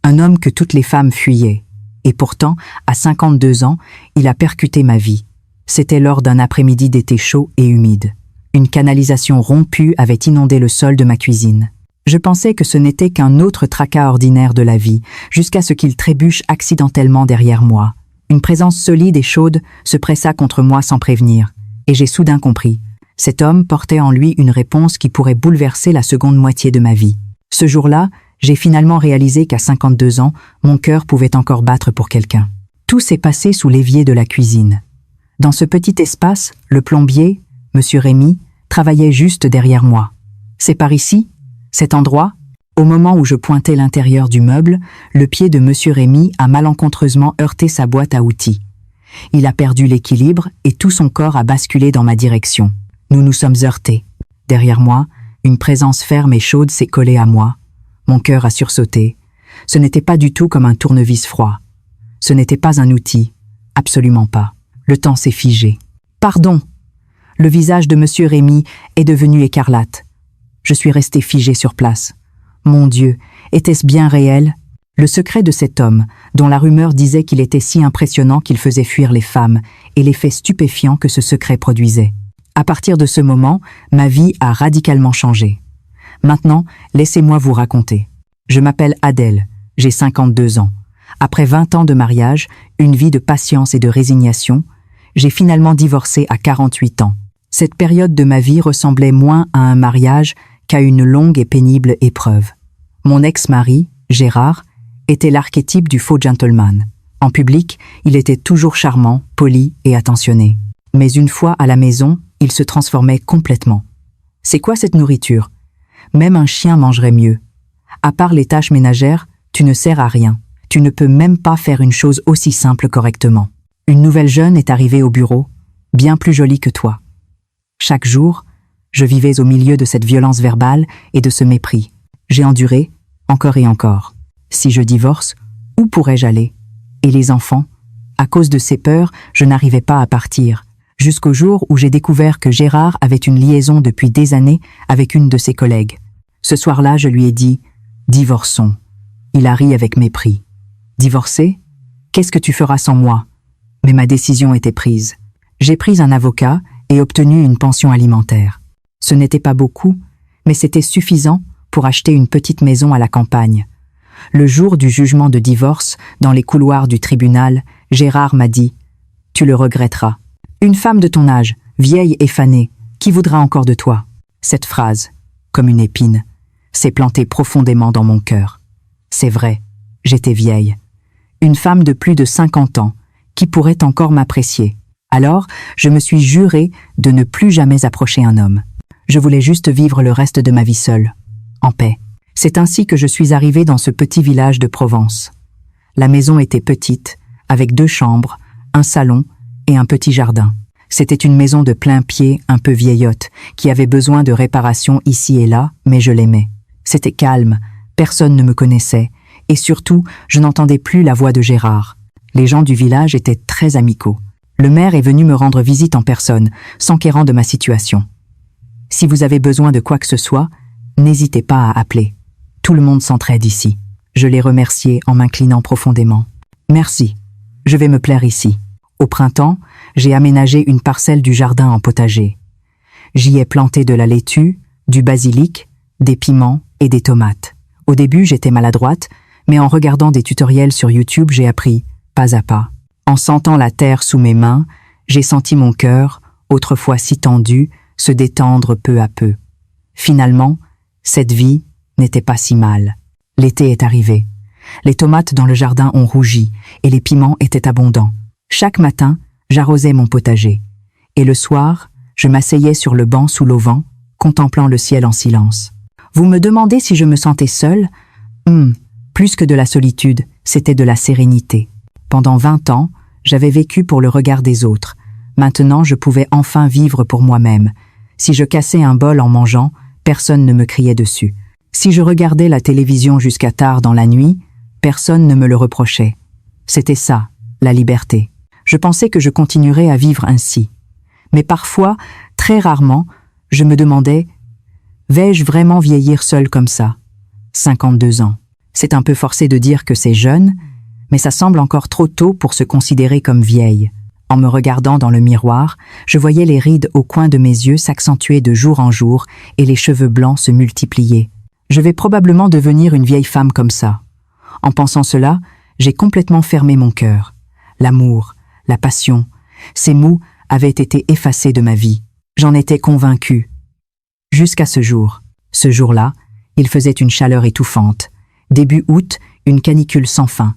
Un homme que toutes les femmes fuyaient. Et pourtant, à 52 ans, il a percuté ma vie. C'était lors d'un après-midi d'été chaud et humide. Une canalisation rompue avait inondé le sol de ma cuisine. Je pensais que ce n'était qu'un autre tracas ordinaire de la vie, jusqu'à ce qu'il trébuche accidentellement derrière moi. Une présence solide et chaude se pressa contre moi sans prévenir, et j'ai soudain compris. Cet homme portait en lui une réponse qui pourrait bouleverser la seconde moitié de ma vie. Ce jour-là, j'ai finalement réalisé qu'à 52 ans, mon cœur pouvait encore battre pour quelqu'un. Tout s'est passé sous l'évier de la cuisine. Dans ce petit espace, le plombier, Monsieur Rémy, travaillait juste derrière moi. C'est par ici, cet endroit. Au moment où je pointais l'intérieur du meuble, le pied de Monsieur Rémy a malencontreusement heurté sa boîte à outils. Il a perdu l'équilibre et tout son corps a basculé dans ma direction. Nous nous sommes heurtés. Derrière moi, une présence ferme et chaude s'est collée à moi. Mon cœur a sursauté. Ce n'était pas du tout comme un tournevis froid. Ce n'était pas un outil. Absolument pas. Le temps s'est figé. « Pardon !» Le visage de Monsieur Rémy est devenu écarlate. Je suis resté figé sur place. Mon Dieu, était-ce bien réel? Le secret de cet homme, dont la rumeur disait qu'il était si impressionnant qu'il faisait fuir les femmes, et l'effet stupéfiant que ce secret produisait. À partir de ce moment, ma vie a radicalement changé. Maintenant, laissez-moi vous raconter. Je m'appelle Adèle, j'ai 52 ans. Après 20 ans de mariage, une vie de patience et de résignation, j'ai finalement divorcé à 48 ans. Cette période de ma vie ressemblait moins à un mariage qu'à une longue et pénible épreuve. Mon ex-mari, Gérard, était l'archétype du faux gentleman. En public, il était toujours charmant, poli et attentionné. Mais une fois à la maison, il se transformait complètement. C'est quoi cette nourriture? Même un chien mangerait mieux. À part les tâches ménagères, tu ne sers à rien. Tu ne peux même pas faire une chose aussi simple correctement. Une nouvelle jeune est arrivée au bureau, bien plus jolie que toi. Chaque jour, je vivais au milieu de cette violence verbale et de ce mépris. J'ai enduré, encore et encore. Si je divorce, où pourrais-je aller? Et les enfants? À cause de ces peurs, je n'arrivais pas à partir. Jusqu'au jour où j'ai découvert que Gérard avait une liaison depuis des années avec une de ses collègues. Ce soir-là, je lui ai dit « Divorçons ». Il a ri avec mépris. « Divorcer? Qu'est-ce que tu feras sans moi ?» Mais ma décision était prise. J'ai pris un avocat et obtenu une pension alimentaire. Ce n'était pas beaucoup, mais c'était suffisant pour acheter une petite maison à la campagne. Le jour du jugement de divorce, dans les couloirs du tribunal, Gérard m'a dit « Tu le regretteras. Une femme de ton âge, vieille et fanée, qui voudra encore de toi ?» Cette phrase, comme une épine, s'est plantée profondément dans mon cœur. C'est vrai, j'étais vieille. Une femme de plus de 50 ans, qui pourrait encore m'apprécier. Alors, je me suis juré de ne plus jamais approcher un homme. Je voulais juste vivre le reste de ma vie seule, en paix. C'est ainsi que je suis arrivée dans ce petit village de Provence. La maison était petite, avec 2 chambres, un salon et un petit jardin. C'était une maison de plein pied, un peu vieillotte, qui avait besoin de réparations ici et là, mais je l'aimais. C'était calme, personne ne me connaissait, et surtout, je n'entendais plus la voix de Gérard. Les gens du village étaient très amicaux. Le maire est venu me rendre visite en personne, s'enquérant de ma situation. Si vous avez besoin de quoi que ce soit, n'hésitez pas à appeler. Tout le monde s'entraide ici. Je l'ai remercié en m'inclinant profondément. Merci, je vais me plaire ici. Au printemps, j'ai aménagé une parcelle du jardin en potager. J'y ai planté de la laitue, du basilic, des piments et des tomates. Au début, j'étais maladroite, mais en regardant des tutoriels sur YouTube, j'ai appris, pas à pas. En sentant la terre sous mes mains, j'ai senti mon cœur, autrefois si tendu, se détendre peu à peu. Finalement, cette vie n'était pas si mal. L'été est arrivé. Les tomates dans le jardin ont rougi et les piments étaient abondants. Chaque matin, j'arrosais mon potager. Et le soir, je m'asseyais sur le banc sous l'auvent, contemplant le ciel en silence. Vous me demandez si je me sentais seule? Plus que de la solitude, c'était de la sérénité. Pendant 20 ans, j'avais vécu pour le regard des autres. Maintenant, je pouvais enfin vivre pour moi-même. Si je cassais un bol en mangeant, personne ne me criait dessus. Si je regardais la télévision jusqu'à tard dans la nuit, personne ne me le reprochait. C'était ça, la liberté. Je pensais que je continuerais à vivre ainsi. Mais parfois, très rarement, je me demandais « Vais-je vraiment vieillir seule comme ça ?» 52 ans. C'est un peu forcé de dire que c'est jeune, mais ça semble encore trop tôt pour se considérer comme vieille. En me regardant dans le miroir, je voyais les rides au coin de mes yeux s'accentuer de jour en jour et les cheveux blancs se multiplier. Je vais probablement devenir une vieille femme comme ça. En pensant cela, j'ai complètement fermé mon cœur. L'amour, la passion, ces mots avaient été effacés de ma vie. J'en étais convaincue. Jusqu'à ce jour. Ce jour-là, il faisait une chaleur étouffante. Début août, une canicule sans fin.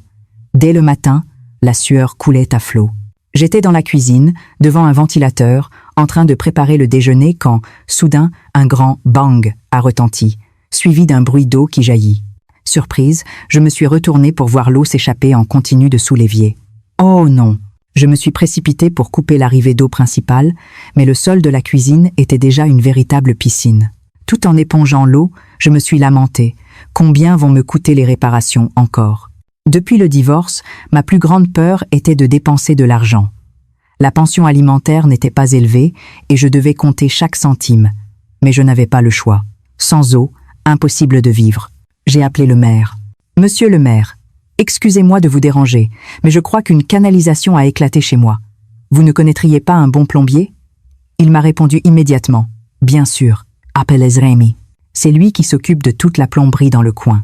Dès le matin, la sueur coulait à flots. J'étais dans la cuisine, devant un ventilateur, en train de préparer le déjeuner quand, soudain, un grand « bang » a retenti, suivi d'un bruit d'eau qui jaillit. Surprise, je me suis retournée pour voir l'eau s'échapper en continu de sous l'évier. Oh non! Je me suis précipitée pour couper l'arrivée d'eau principale, mais le sol de la cuisine était déjà une véritable piscine. Tout en épongeant l'eau, je me suis lamentée. Combien vont me coûter les réparations encore? Depuis le divorce, ma plus grande peur était de dépenser de l'argent. La pension alimentaire n'était pas élevée et je devais compter chaque centime. Mais je n'avais pas le choix. Sans eau, impossible de vivre. J'ai appelé le maire. « Monsieur le maire, excusez-moi de vous déranger, mais je crois qu'une canalisation a éclaté chez moi. Vous ne connaîtriez pas un bon plombier ?» Il m'a répondu immédiatement. « Bien sûr, appelez Rémi. C'est lui qui s'occupe de toute la plomberie dans le coin.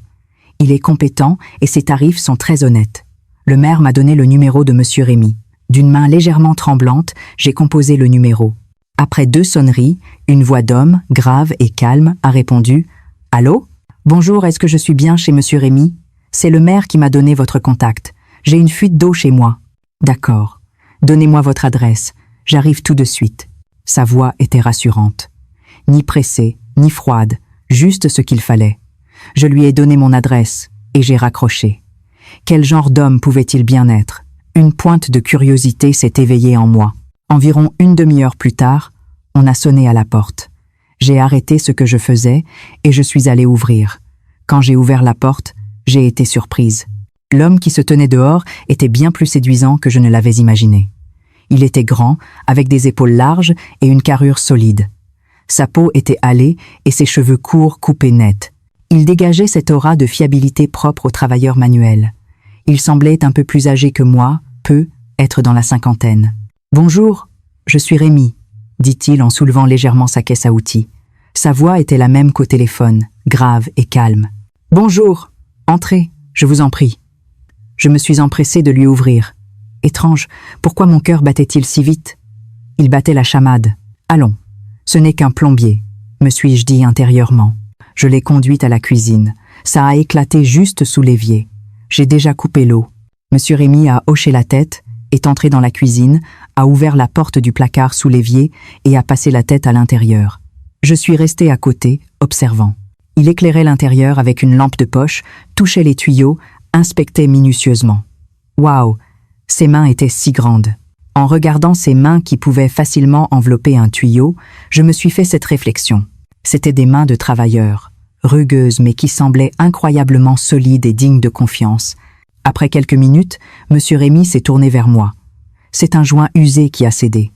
Il est compétent et ses tarifs sont très honnêtes. » Le maire m'a donné le numéro de Monsieur Rémi. D'une main légèrement tremblante, j'ai composé le numéro. Après 2 sonneries, une voix d'homme, grave et calme, a répondu « Allô ? Bonjour, est-ce que je suis bien chez Monsieur Rémi ? C'est le maire qui m'a donné votre contact. J'ai une fuite d'eau chez moi. » D'accord. Donnez-moi votre adresse. J'arrive tout de suite. Sa voix était rassurante. Ni pressée, ni froide, juste ce qu'il fallait. Je lui ai donné mon adresse et j'ai raccroché. Quel genre d'homme pouvait-il bien être? Une pointe de curiosité s'est éveillée en moi. Environ une demi-heure plus tard, on a sonné à la porte. J'ai arrêté ce que je faisais et je suis allée ouvrir. Quand j'ai ouvert la porte, j'ai été surprise. L'homme qui se tenait dehors était bien plus séduisant que je ne l'avais imaginé. Il était grand, avec des épaules larges et une carrure solide. Sa peau était hâlée et ses cheveux courts coupés nets. Il dégageait cette aura de fiabilité propre aux travailleurs manuels. Il semblait un peu plus âgé que moi, être dans la cinquantaine. « Bonjour, je suis Rémi », dit-il en soulevant légèrement sa caisse à outils. Sa voix était la même qu'au téléphone, grave et calme. « Bonjour, entrez, je vous en prie. » Je me suis empressée de lui ouvrir. Étrange, pourquoi mon cœur battait-il si vite? Il battait la chamade. « Allons, ce n'est qu'un plombier », me suis-je dit intérieurement. Je l'ai conduite à la cuisine. Ça a éclaté juste sous l'évier. J'ai déjà coupé l'eau. Monsieur Rémi a hoché la tête, est entré dans la cuisine, a ouvert la porte du placard sous l'évier et a passé la tête à l'intérieur. Je suis restée à côté, observant. Il éclairait l'intérieur avec une lampe de poche, touchait les tuyaux, inspectait minutieusement. Waouh, ses mains étaient si grandes. En regardant ses mains qui pouvaient facilement envelopper un tuyau, je me suis fait cette réflexion. C'étaient des mains de travailleurs, rugueuses mais qui semblaient incroyablement solides et dignes de confiance. Après quelques minutes, Monsieur Rémi s'est tourné vers moi. C'est un joint usé qui a cédé.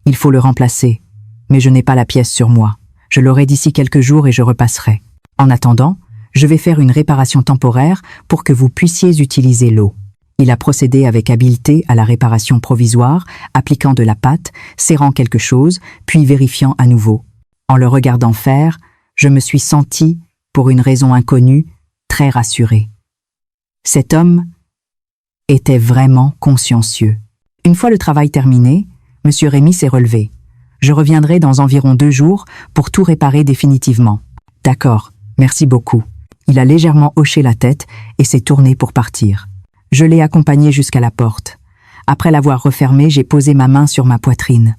Il faut le remplacer, mais je n'ai pas la pièce sur moi. Je l'aurai d'ici quelques jours et je repasserai. En attendant, je vais faire une réparation temporaire pour que vous puissiez utiliser l'eau. Il a procédé avec habileté à la réparation provisoire, appliquant de la pâte, serrant quelque chose, puis vérifiant à nouveau. En le regardant faire, je me suis sentie, pour une raison inconnue, très rassurée. Cet homme était vraiment consciencieux. Une fois le travail terminé, Monsieur Rémi s'est relevé. Je reviendrai dans environ 2 jours pour tout réparer définitivement. D'accord, merci beaucoup. Il a légèrement hoché la tête et s'est tourné pour partir. Je l'ai accompagné jusqu'à la porte. Après l'avoir refermée, j'ai posé ma main sur ma poitrine.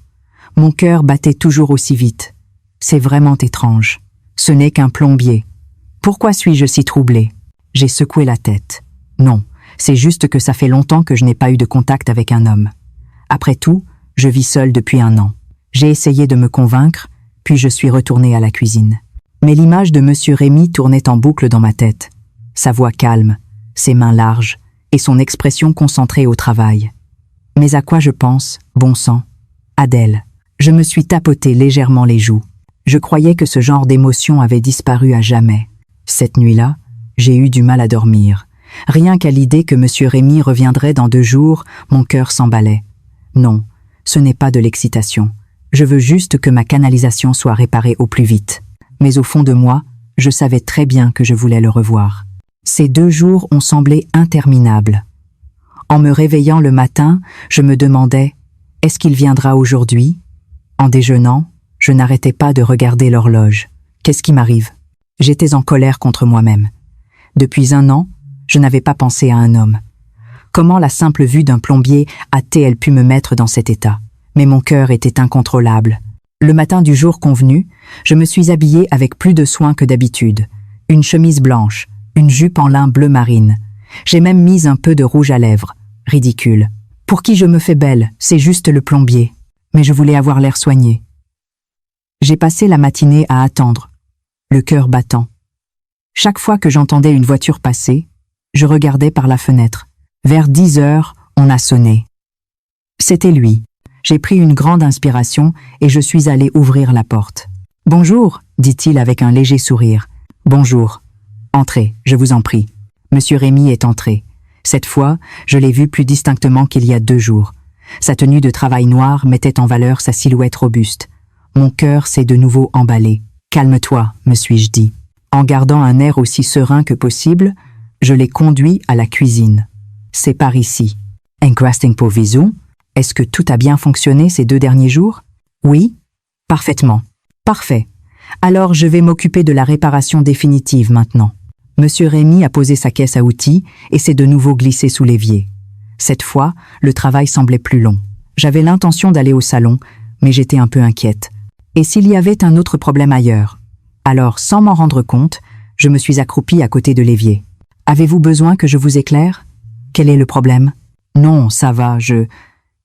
Mon cœur battait toujours aussi vite. C'est vraiment étrange. Ce n'est qu'un plombier. Pourquoi suis-je si troublée? J'ai secoué la tête. Non, c'est juste que ça fait longtemps que je n'ai pas eu de contact avec un homme. Après tout, je vis seule depuis 1 an. J'ai essayé de me convaincre, puis je suis retournée à la cuisine. Mais l'image de Monsieur Rémi tournait en boucle dans ma tête. Sa voix calme, ses mains larges, et son expression concentrée au travail. Mais à quoi je pense, bon sang? Adèle. Je me suis tapoté légèrement les joues. Je croyais que ce genre d'émotion avait disparu à jamais. Cette nuit-là, J'ai eu du mal à dormir. Rien qu'à l'idée que M. Rémy reviendrait dans 2 jours, mon cœur s'emballait. Non, ce n'est pas de l'excitation. Je veux juste que ma canalisation soit réparée au plus vite. Mais au fond de moi, je savais très bien que je voulais le revoir. Ces 2 jours ont semblé interminables. En me réveillant le matin, je me demandais « Est-ce qu'il viendra aujourd'hui ?» En déjeunant, je n'arrêtais pas de regarder l'horloge. Qu'est-ce qui m'arrive? J'étais en colère contre moi-même. Depuis 1 an, je n'avais pas pensé à un homme. Comment la simple vue d'un plombier a-t-elle pu me mettre dans cet état? Mais mon cœur était incontrôlable. Le matin du jour convenu, je me suis habillée avec plus de soin que d'habitude. Une chemise blanche, une jupe en lin bleu marine. J'ai même mis un peu de rouge à lèvres. Ridicule. Pour qui je me fais belle, c'est juste le plombier. Mais je voulais avoir l'air soigné. J'ai passé la matinée à attendre, le cœur battant. Chaque fois que j'entendais une voiture passer, je regardais par la fenêtre. Vers 10 heures, on a sonné. C'était lui. J'ai pris une grande inspiration et je suis allée ouvrir la porte. « Bonjour », dit-il avec un léger sourire. « Bonjour. Entrez, je vous en prie. » Monsieur Rémy est entré. Cette fois, je l'ai vu plus distinctement qu'il y a 2 jours. Sa tenue de travail noire mettait en valeur sa silhouette robuste. Mon cœur s'est de nouveau emballé. « Calme-toi », me suis-je dit. En gardant un air aussi serein que possible, je l'ai conduit à la cuisine. « C'est par ici. »« Encrusting pour visu ?» Est-ce que tout a bien fonctionné ces 2 derniers jours? Oui, parfaitement. Parfait. Alors je vais m'occuper de la réparation définitive maintenant. Monsieur Rémy a posé sa caisse à outils et s'est de nouveau glissé sous l'évier. Cette fois, le travail semblait plus long. J'avais l'intention d'aller au salon, mais j'étais un peu inquiète. Et s'il y avait un autre problème ailleurs? Alors, sans m'en rendre compte, je me suis accroupie à côté de l'évier. Avez-vous besoin que je vous éclaire? Quel est le problème? Non, ça va,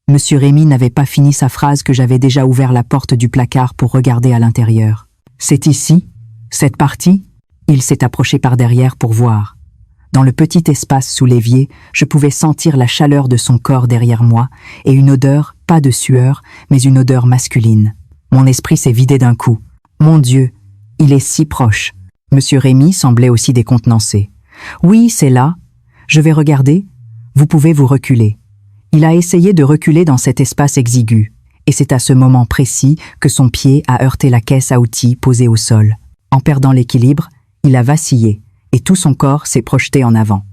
Monsieur Rémy n'avait pas fini sa phrase que j'avais déjà ouvert la porte du placard pour regarder à l'intérieur. C'est ici? Cette partie? Il s'est approché par derrière pour voir. Dans le petit espace sous l'évier, je pouvais sentir la chaleur de son corps derrière moi et une odeur, pas de sueur, mais une odeur masculine. Mon esprit s'est vidé d'un coup. Mon Dieu, il est si proche. Monsieur Rémy semblait aussi décontenancé. Oui, c'est là. Je vais regarder. Vous pouvez vous reculer. Il a essayé de reculer dans cet espace exigu, et c'est à ce moment précis que son pied a heurté la caisse à outils posée au sol. En perdant l'équilibre, il a vacillé, et tout son corps s'est projeté en avant.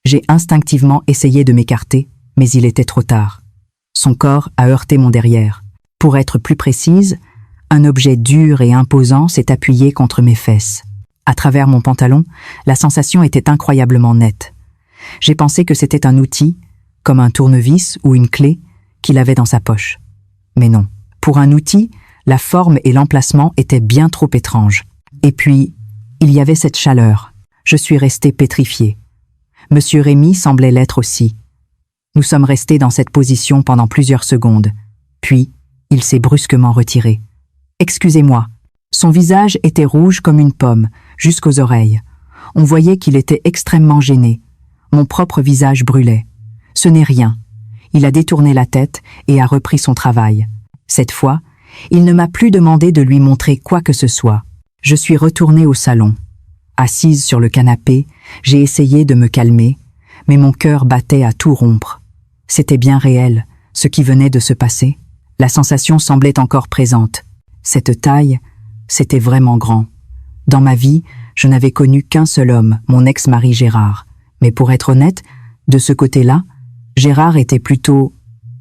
J'ai instinctivement essayé de m'écarter, mais il était trop tard. Son corps a heurté mon derrière. Pour être plus précise, un objet dur et imposant s'est appuyé contre mes fesses. À travers mon pantalon, la sensation était incroyablement nette. J'ai pensé que c'était un outil, comme un tournevis ou une clé, qu'il avait dans sa poche. Mais non. Pour un outil, la forme et l'emplacement étaient bien trop étranges. Et puis, il y avait cette chaleur. Je suis restée pétrifiée. Monsieur Rémy semblait l'être aussi. Nous sommes restés dans cette position pendant plusieurs secondes. Puis, il s'est brusquement retiré. « Excusez-moi. » Son visage était rouge comme une pomme, jusqu'aux oreilles. On voyait qu'il était extrêmement gêné. Mon propre visage brûlait. Ce n'est rien. Il a détourné la tête et a repris son travail. Cette fois, il ne m'a plus demandé de lui montrer quoi que ce soit. Je suis retournée au salon. Assise sur le canapé, j'ai essayé de me calmer, mais mon cœur battait à tout rompre. C'était bien réel, ce qui venait de se passer. La sensation semblait encore présente. Cette taille, c'était vraiment grand. Dans ma vie, je n'avais connu qu'un seul homme, mon ex-mari Gérard. Mais pour être honnête, de ce côté-là, Gérard était plutôt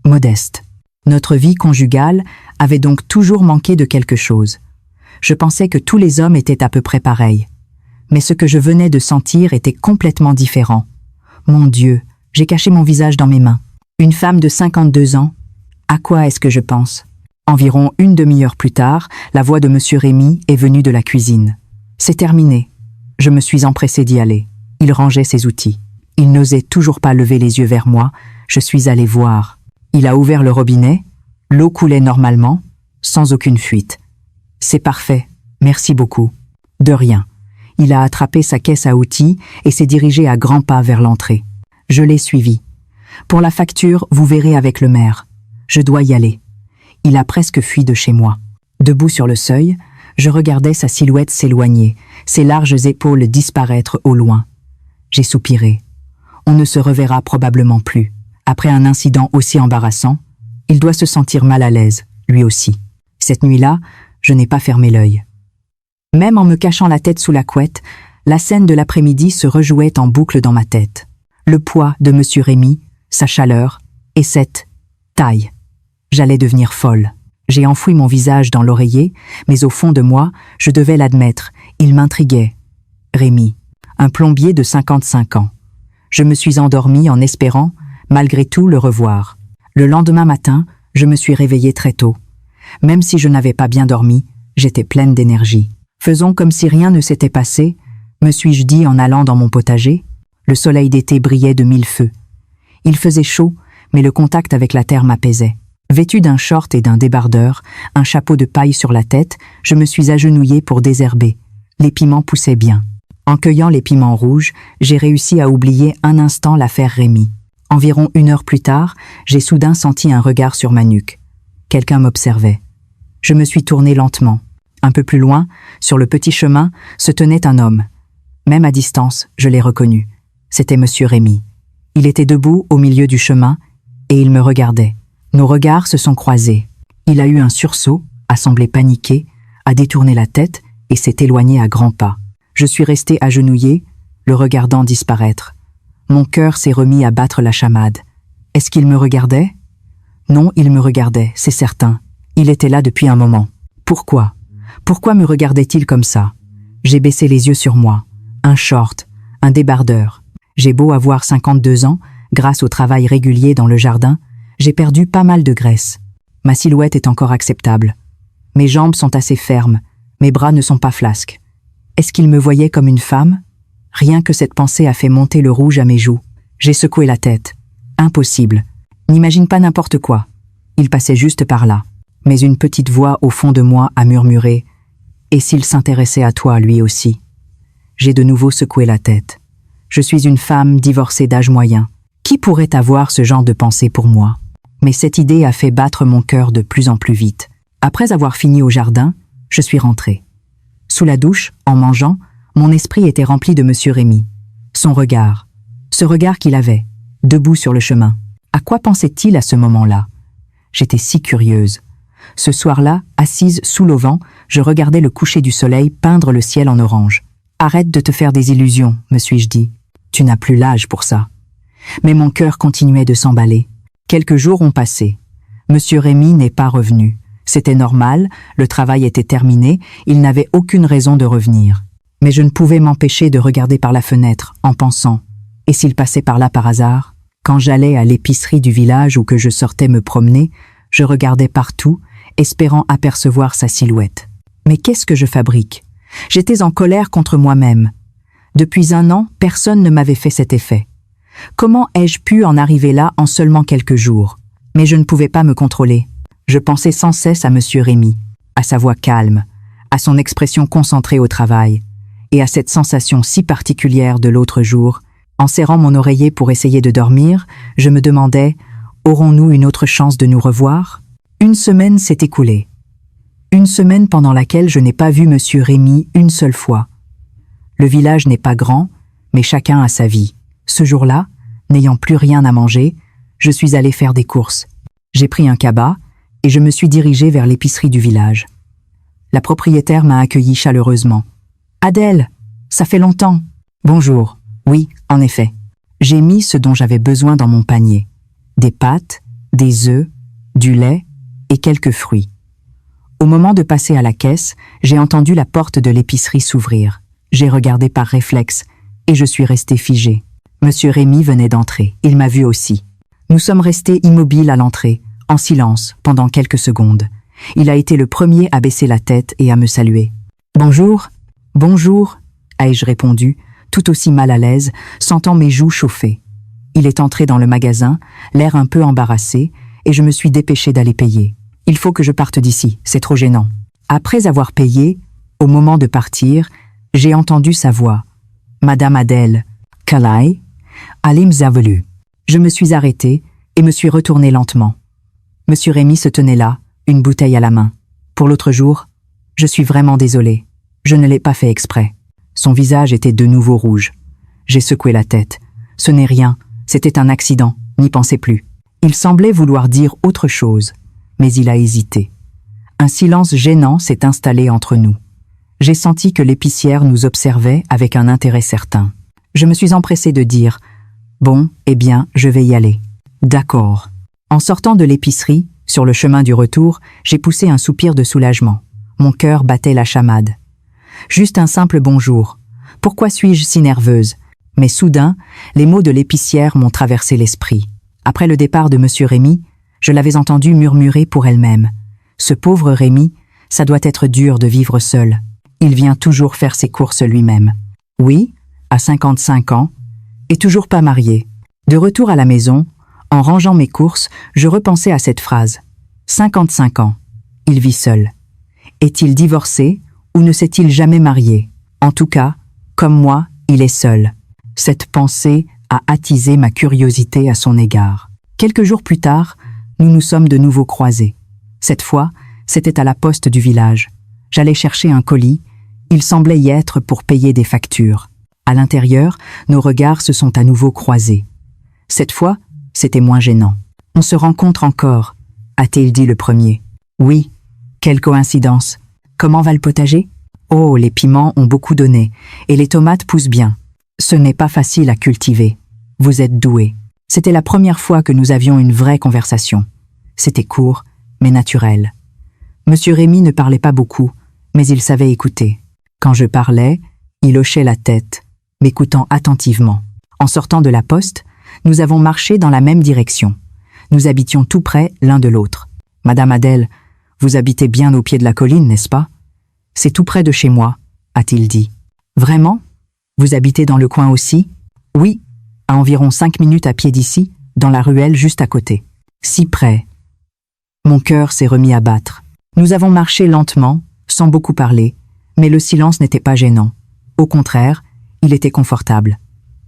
modeste. Notre vie conjugale avait donc toujours manqué de quelque chose. Je pensais que tous les hommes étaient à peu près pareils. Mais ce que je venais de sentir était complètement différent. Mon Dieu, j'ai caché mon visage dans mes mains. Une femme de 52 ans, à quoi est-ce que je pense? Environ une demi-heure plus tard, la voix de Monsieur Rémy est venue de la cuisine. C'est terminé. Je me suis empressée d'y aller. Il rangeait ses outils. Il n'osait toujours pas lever les yeux vers moi. Je suis allée voir. Il a ouvert le robinet. L'eau coulait normalement, sans aucune fuite. C'est parfait. Merci beaucoup. De rien. Il a attrapé sa caisse à outils et s'est dirigé à grands pas vers l'entrée. Je l'ai suivi. Pour la facture, vous verrez avec le maire. Je dois y aller. Il a presque fui de chez moi. Debout sur le seuil, Je regardais sa silhouette s'éloigner, ses larges épaules disparaître au loin. J'ai soupiré. On ne se reverra probablement plus. Après un incident aussi embarrassant, il doit se sentir mal à l'aise, lui aussi. Cette nuit-là, je n'ai pas fermé l'œil. Même en me cachant la tête sous la couette, la scène de l'après-midi se rejouait en boucle dans ma tête. Le poids de M. Rémy, sa chaleur et cette taille. J'allais devenir folle. J'ai enfoui mon visage dans l'oreiller, mais au fond de moi, je devais l'admettre, il m'intriguait. Rémy, un plombier de 55 ans. Je me suis endormie en espérant, malgré tout, le revoir. Le lendemain matin, je me suis réveillée très tôt. Même si je n'avais pas bien dormi, j'étais pleine d'énergie. Faisons comme si rien ne s'était passé, me suis-je dit en allant dans mon potager. Le soleil d'été brillait de mille feux. Il faisait chaud, mais le contact avec la terre m'apaisait. Vêtue d'un short et d'un débardeur, un chapeau de paille sur la tête, je me suis agenouillée pour désherber. Les piments poussaient bien. En cueillant les piments rouges, j'ai réussi à oublier un instant l'affaire Rémy. Environ 1 heure plus tard, j'ai soudain senti un regard sur ma nuque. Quelqu'un m'observait. Je me suis tournée lentement. Un peu plus loin, sur le petit chemin, se tenait un homme. Même à distance, je l'ai reconnu. C'était M. Rémy. Il était debout au milieu du chemin et il me regardait. Nos regards se sont croisés. Il a eu un sursaut, a semblé paniqué, a détourné la tête et s'est éloigné à grands pas. Je suis restée agenouillée, le regardant disparaître. Mon cœur s'est remis à battre la chamade. Est-ce qu'il me regardait? Non, il me regardait, c'est certain. Il était là depuis un moment. Pourquoi? Pourquoi me regardait-il comme ça? J'ai baissé les yeux sur moi. Un short, un débardeur. J'ai beau avoir 52 ans, grâce au travail régulier dans le jardin, j'ai perdu pas mal de graisse. Ma silhouette est encore acceptable. Mes jambes sont assez fermes, mes bras ne sont pas flasques. Est-ce qu'il me voyait comme une femme? Rien que cette pensée a fait monter le rouge à mes joues. J'ai secoué la tête. Impossible. N'imagine pas n'importe quoi. Il passait juste par là. Mais une petite voix au fond de moi a murmuré « Et s'il s'intéressait à toi, lui aussi ?» J'ai de nouveau secoué la tête. Je suis une femme divorcée d'âge moyen. Qui pourrait avoir ce genre de pensée pour moi? Mais cette idée a fait battre mon cœur de plus en plus vite. Après avoir fini au jardin, je suis rentrée. Sous la douche, en mangeant, mon esprit était rempli de M. Rémy. Son regard. Ce regard qu'il avait, debout sur le chemin. À quoi pensait-il à ce moment-là? J'étais si curieuse. Ce soir-là, assise sous l'auvent, je regardais le coucher du soleil peindre le ciel en orange. « Arrête de te faire des illusions », me suis-je dit. « Tu n'as plus l'âge pour ça. » Mais mon cœur continuait de s'emballer. Quelques jours ont passé. M. Rémy n'est pas revenu. C'était normal, le travail était terminé, il n'avait aucune raison de revenir. Mais je ne pouvais m'empêcher de regarder par la fenêtre, en pensant « Et s'il passait par là par hasard ?» Quand j'allais à l'épicerie du village ou que je sortais me promener, je regardais partout, espérant apercevoir sa silhouette. Mais qu'est-ce que je fabrique? J'étais en colère contre moi-même. Depuis 1 an, personne ne m'avait fait cet effet. Comment ai-je pu en arriver là en seulement quelques jours? Mais je ne pouvais pas me contrôler. Je pensais sans cesse à M. Rémy, à sa voix calme, à son expression concentrée au travail, et à cette sensation si particulière de l'autre jour. En serrant mon oreiller pour essayer de dormir, je me demandais « Aurons-nous une autre chance de nous revoir ?» 1 semaine s'est écoulée. 1 semaine pendant laquelle je n'ai pas vu M. Rémy une seule fois. Le village n'est pas grand, mais chacun a sa vie. Ce jour-là, n'ayant plus rien à manger, je suis allée faire des courses. J'ai pris un cabas et je me suis dirigée vers l'épicerie du village. La propriétaire m'a accueillie chaleureusement. « Adèle, ça fait longtemps. »« Bonjour. Oui, en effet. » J'ai mis ce dont j'avais besoin dans mon panier. Des pâtes, des œufs, du lait et quelques fruits. Au moment de passer à la caisse, j'ai entendu la porte de l'épicerie s'ouvrir. J'ai regardé par réflexe et je suis restée figée. Monsieur Rémy venait d'entrer. Il m'a vue aussi. Nous sommes restés immobiles à l'entrée, en silence, pendant quelques secondes. Il a été le premier à baisser la tête et à me saluer. « Bonjour. »« Bonjour » ai-je répondu, tout aussi mal à l'aise, sentant mes joues chauffer. Il est entré dans le magasin, l'air un peu embarrassé, et je me suis dépêchée d'aller payer. Il faut que je parte d'ici, c'est trop gênant. Après avoir payé, au moment de partir, j'ai entendu sa voix. « Madame Adèle, Kalai, Alim Zavelu. » Je me suis arrêtée et me suis retournée lentement. Monsieur Rémy se tenait là, une bouteille à la main. Pour l'autre jour, Je suis vraiment désolée. Je ne l'ai pas fait exprès. Son visage était de nouveau rouge. J'ai secoué la tête. Ce n'est rien, c'était un accident, n'y pensez plus. Il semblait vouloir dire autre chose, mais il a hésité. Un silence gênant s'est installé entre nous. J'ai senti que l'épicière nous observait avec un intérêt certain. Je me suis empressée de dire « Bon, eh bien, je vais y aller. » D'accord. En sortant de l'épicerie, sur le chemin du retour, j'ai poussé un soupir de soulagement. Mon cœur battait la chamade. Juste un simple bonjour. Pourquoi suis-je si nerveuse? Mais soudain, les mots de l'épicière m'ont traversé l'esprit. Après le départ de Monsieur Rémy, je l'avais entendu murmurer pour elle-même. Ce pauvre Rémy, ça doit être dur de vivre seul. Il vient toujours faire ses courses lui-même. Oui, à 55 ans, et toujours pas marié. De retour à la maison, en rangeant mes courses, je repensais à cette phrase. 55 ans. Il vit seul. Est-il divorcé ou ne s'est-il jamais marié? En tout cas, comme moi, il est seul. Cette pensée a attisé ma curiosité à son égard. Quelques jours plus tard, nous nous sommes de nouveau croisés. Cette fois, c'était à la poste du village. J'allais chercher un colis. Il semblait y être pour payer des factures. À l'intérieur, nos regards se sont à nouveau croisés. Cette fois, c'était moins gênant. On se rencontre encore, a-t-il dit le premier. Oui, quelle coïncidence. Comment va le potager? Oh, les piments ont beaucoup donné, et les tomates poussent bien. Ce n'est pas facile à cultiver. Vous êtes doué. C'était la première fois que nous avions une vraie conversation. C'était court, mais naturel. Monsieur Rémy ne parlait pas beaucoup, mais il savait écouter. Quand je parlais, il hochait la tête, m'écoutant attentivement. En sortant de la poste, nous avons marché dans la même direction. Nous habitions tout près l'un de l'autre. Madame Adèle, vous habitez bien au pied de la colline, n'est-ce pas? C'est tout près de chez moi, a-t-il dit. Vraiment? Vous habitez dans le coin aussi? Oui, à environ 5 minutes à pied d'ici, dans la ruelle juste à côté. Si près. Mon cœur s'est remis à battre. Nous avons marché lentement, sans beaucoup parler, mais le silence n'était pas gênant. Au contraire, il était confortable.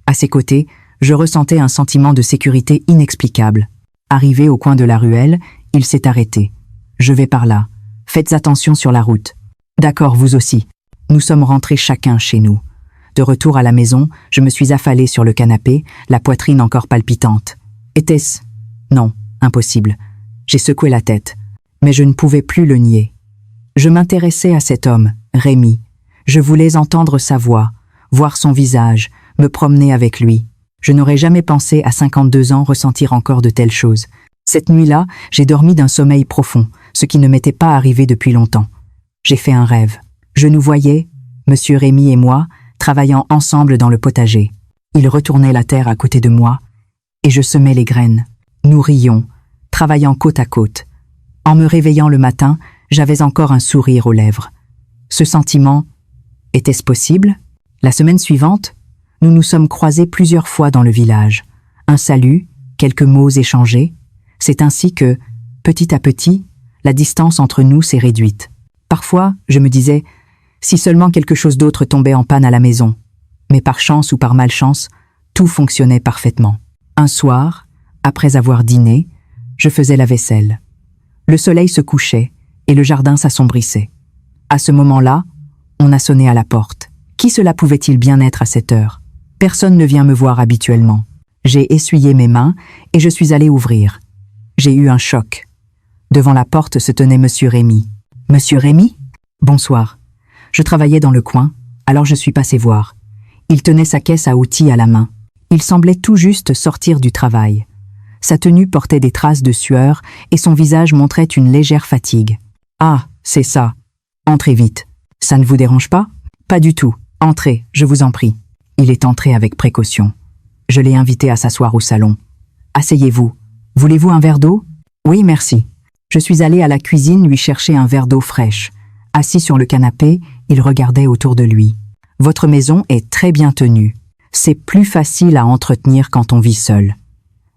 À ses côtés, je ressentais un sentiment de sécurité inexplicable. Arrivé au coin de la ruelle, il s'est arrêté. Je vais par là. Faites attention sur la route. D'accord, vous aussi. Nous sommes rentrés chacun chez nous. De retour à la maison, je me suis affalée sur le canapé, la poitrine encore palpitante. Était-ce? Non, impossible. J'ai secoué la tête. Mais je ne pouvais plus le nier. Je m'intéressais à cet homme, Rémy. Je voulais entendre sa voix, voir son visage, me promener avec lui. Je n'aurais jamais pensé à 52 ans ressentir encore de telles choses. Cette nuit-là, j'ai dormi d'un sommeil profond, ce qui ne m'était pas arrivé depuis longtemps. J'ai fait un rêve. Je nous voyais, Monsieur Rémy et moi, travaillant ensemble dans le potager. Il retournait la terre à côté de moi, et je semais les graines. Nous rions, travaillant côte à côte. En me réveillant le matin, j'avais encore un sourire aux lèvres. Ce sentiment, était-ce possible? La semaine suivante, nous nous sommes croisés plusieurs fois dans le village. Un salut, quelques mots échangés. C'est ainsi que, petit à petit, la distance entre nous s'est réduite. Parfois, je me disais, si seulement quelque chose d'autre tombait en panne à la maison. Mais par chance ou par malchance, tout fonctionnait parfaitement. Un soir, après avoir dîné, je faisais la vaisselle. Le soleil se couchait et le jardin s'assombrissait. À ce moment-là, on a sonné à la porte. Qui cela pouvait-il bien être à cette heure? Personne ne vient me voir habituellement. J'ai essuyé mes mains et je suis allée ouvrir. J'ai eu un choc. Devant la porte se tenait Monsieur Rémy. Monsieur Rémy? Bonsoir. Je travaillais dans le coin, alors je suis passé voir. Il tenait sa caisse à outils à la main. Il semblait tout juste sortir du travail. Sa tenue portait des traces de sueur et son visage montrait une légère fatigue. Ah, c'est ça. Entrez vite. Ça ne vous dérange pas? Pas du tout. Entrez, je vous en prie. Il est entré avec précaution. Je l'ai invité à s'asseoir au salon. Asseyez-vous. Voulez-vous un verre d'eau? Oui, merci. Je suis allée à la cuisine lui chercher un verre d'eau fraîche. Assis sur le canapé, il regardait autour de lui. Votre maison est très bien tenue. C'est plus facile à entretenir quand on vit seul.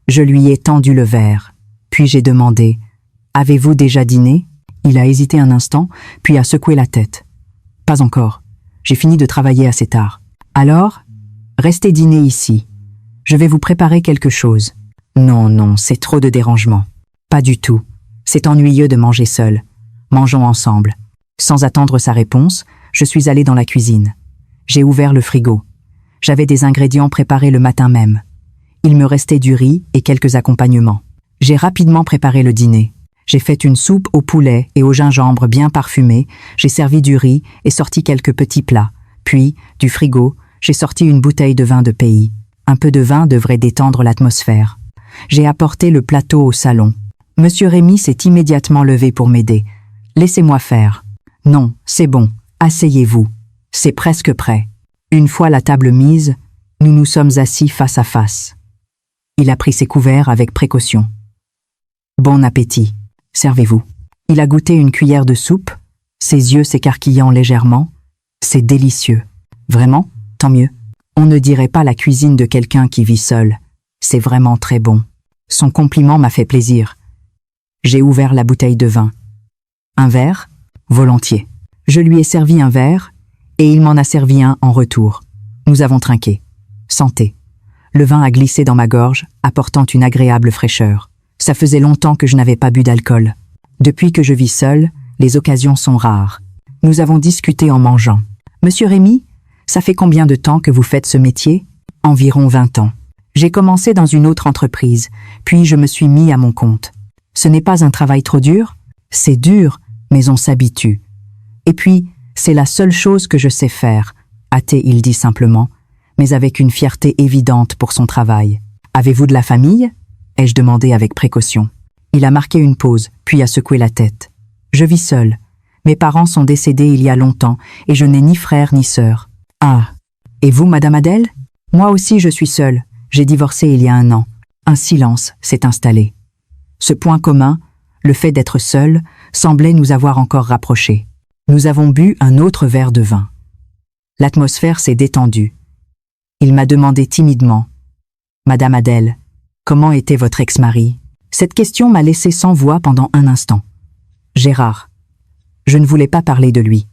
Je lui ai tendu le verre. Puis j'ai demandé « Avez-vous déjà dîné ?» Il a hésité un instant, puis a secoué la tête. « Pas encore. J'ai fini de travailler assez tard. Alors, restez dîner ici. Je vais vous préparer quelque chose. » Non, non, c'est trop de dérangement. Pas du tout. C'est ennuyeux de manger seul. Mangeons ensemble. Sans attendre sa réponse, je suis allé dans la cuisine. J'ai ouvert le frigo. J'avais des ingrédients préparés le matin même. Il me restait du riz et quelques accompagnements. J'ai rapidement préparé le dîner. J'ai fait une soupe au poulet et au gingembre bien parfumée, j'ai servi du riz et sorti quelques petits plats. Puis, du frigo, j'ai sorti une bouteille de vin de pays. Un peu de vin devrait détendre l'atmosphère. J'ai apporté le plateau au salon. Monsieur Rémy s'est immédiatement levé pour m'aider. « Laissez-moi faire. »« Non, c'est bon. Asseyez-vous. C'est presque prêt. » Une fois la table mise, nous nous sommes assis face à face. Il a pris ses couverts avec précaution. « Bon appétit. Servez-vous. » Il a goûté une cuillère de soupe, ses yeux s'écarquillant légèrement. « C'est délicieux. Vraiment, tant mieux. On ne dirait pas la cuisine de quelqu'un qui vit seul. C'est vraiment très bon. » Son compliment m'a fait plaisir. J'ai ouvert la bouteille de vin. « Un verre ? » Volontiers. Je lui ai servi un verre, et il m'en a servi un en retour. Nous avons trinqué. Santé. Le vin a glissé dans ma gorge, apportant une agréable fraîcheur. Ça faisait longtemps que je n'avais pas bu d'alcool. Depuis que je vis seul, les occasions sont rares. Nous avons discuté en mangeant. « Monsieur Rémy, ça fait combien de temps que vous faites ce métier ? » Environ 20 ans. J'ai commencé dans une autre entreprise, puis je me suis mis à mon compte. Ce n'est pas un travail trop dur ? C'est dur, mais on s'habitue. Et puis, c'est la seule chose que je sais faire, a-t-il dit simplement, mais avec une fierté évidente pour son travail. « Avez-vous de la famille ?» ai-je demandé avec précaution. Il a marqué une pause, puis a secoué la tête. « Je vis seul. Mes parents sont décédés il y a longtemps, et je n'ai ni frère ni sœur. »« Ah. Et vous, Madame Adèle ? » ?»« Moi aussi, je suis seule. J'ai divorcé il y a 1 an. » Un silence s'est installé. Ce point commun, le fait d'être seul, semblait nous avoir encore rapprochés. Nous avons bu un autre verre de vin. L'atmosphère s'est détendue. Il m'a demandé timidement « Madame Adèle, comment était votre ex-mari ?» Cette question m'a laissé sans voix pendant un instant. « Gérard. » Je ne voulais pas parler de lui.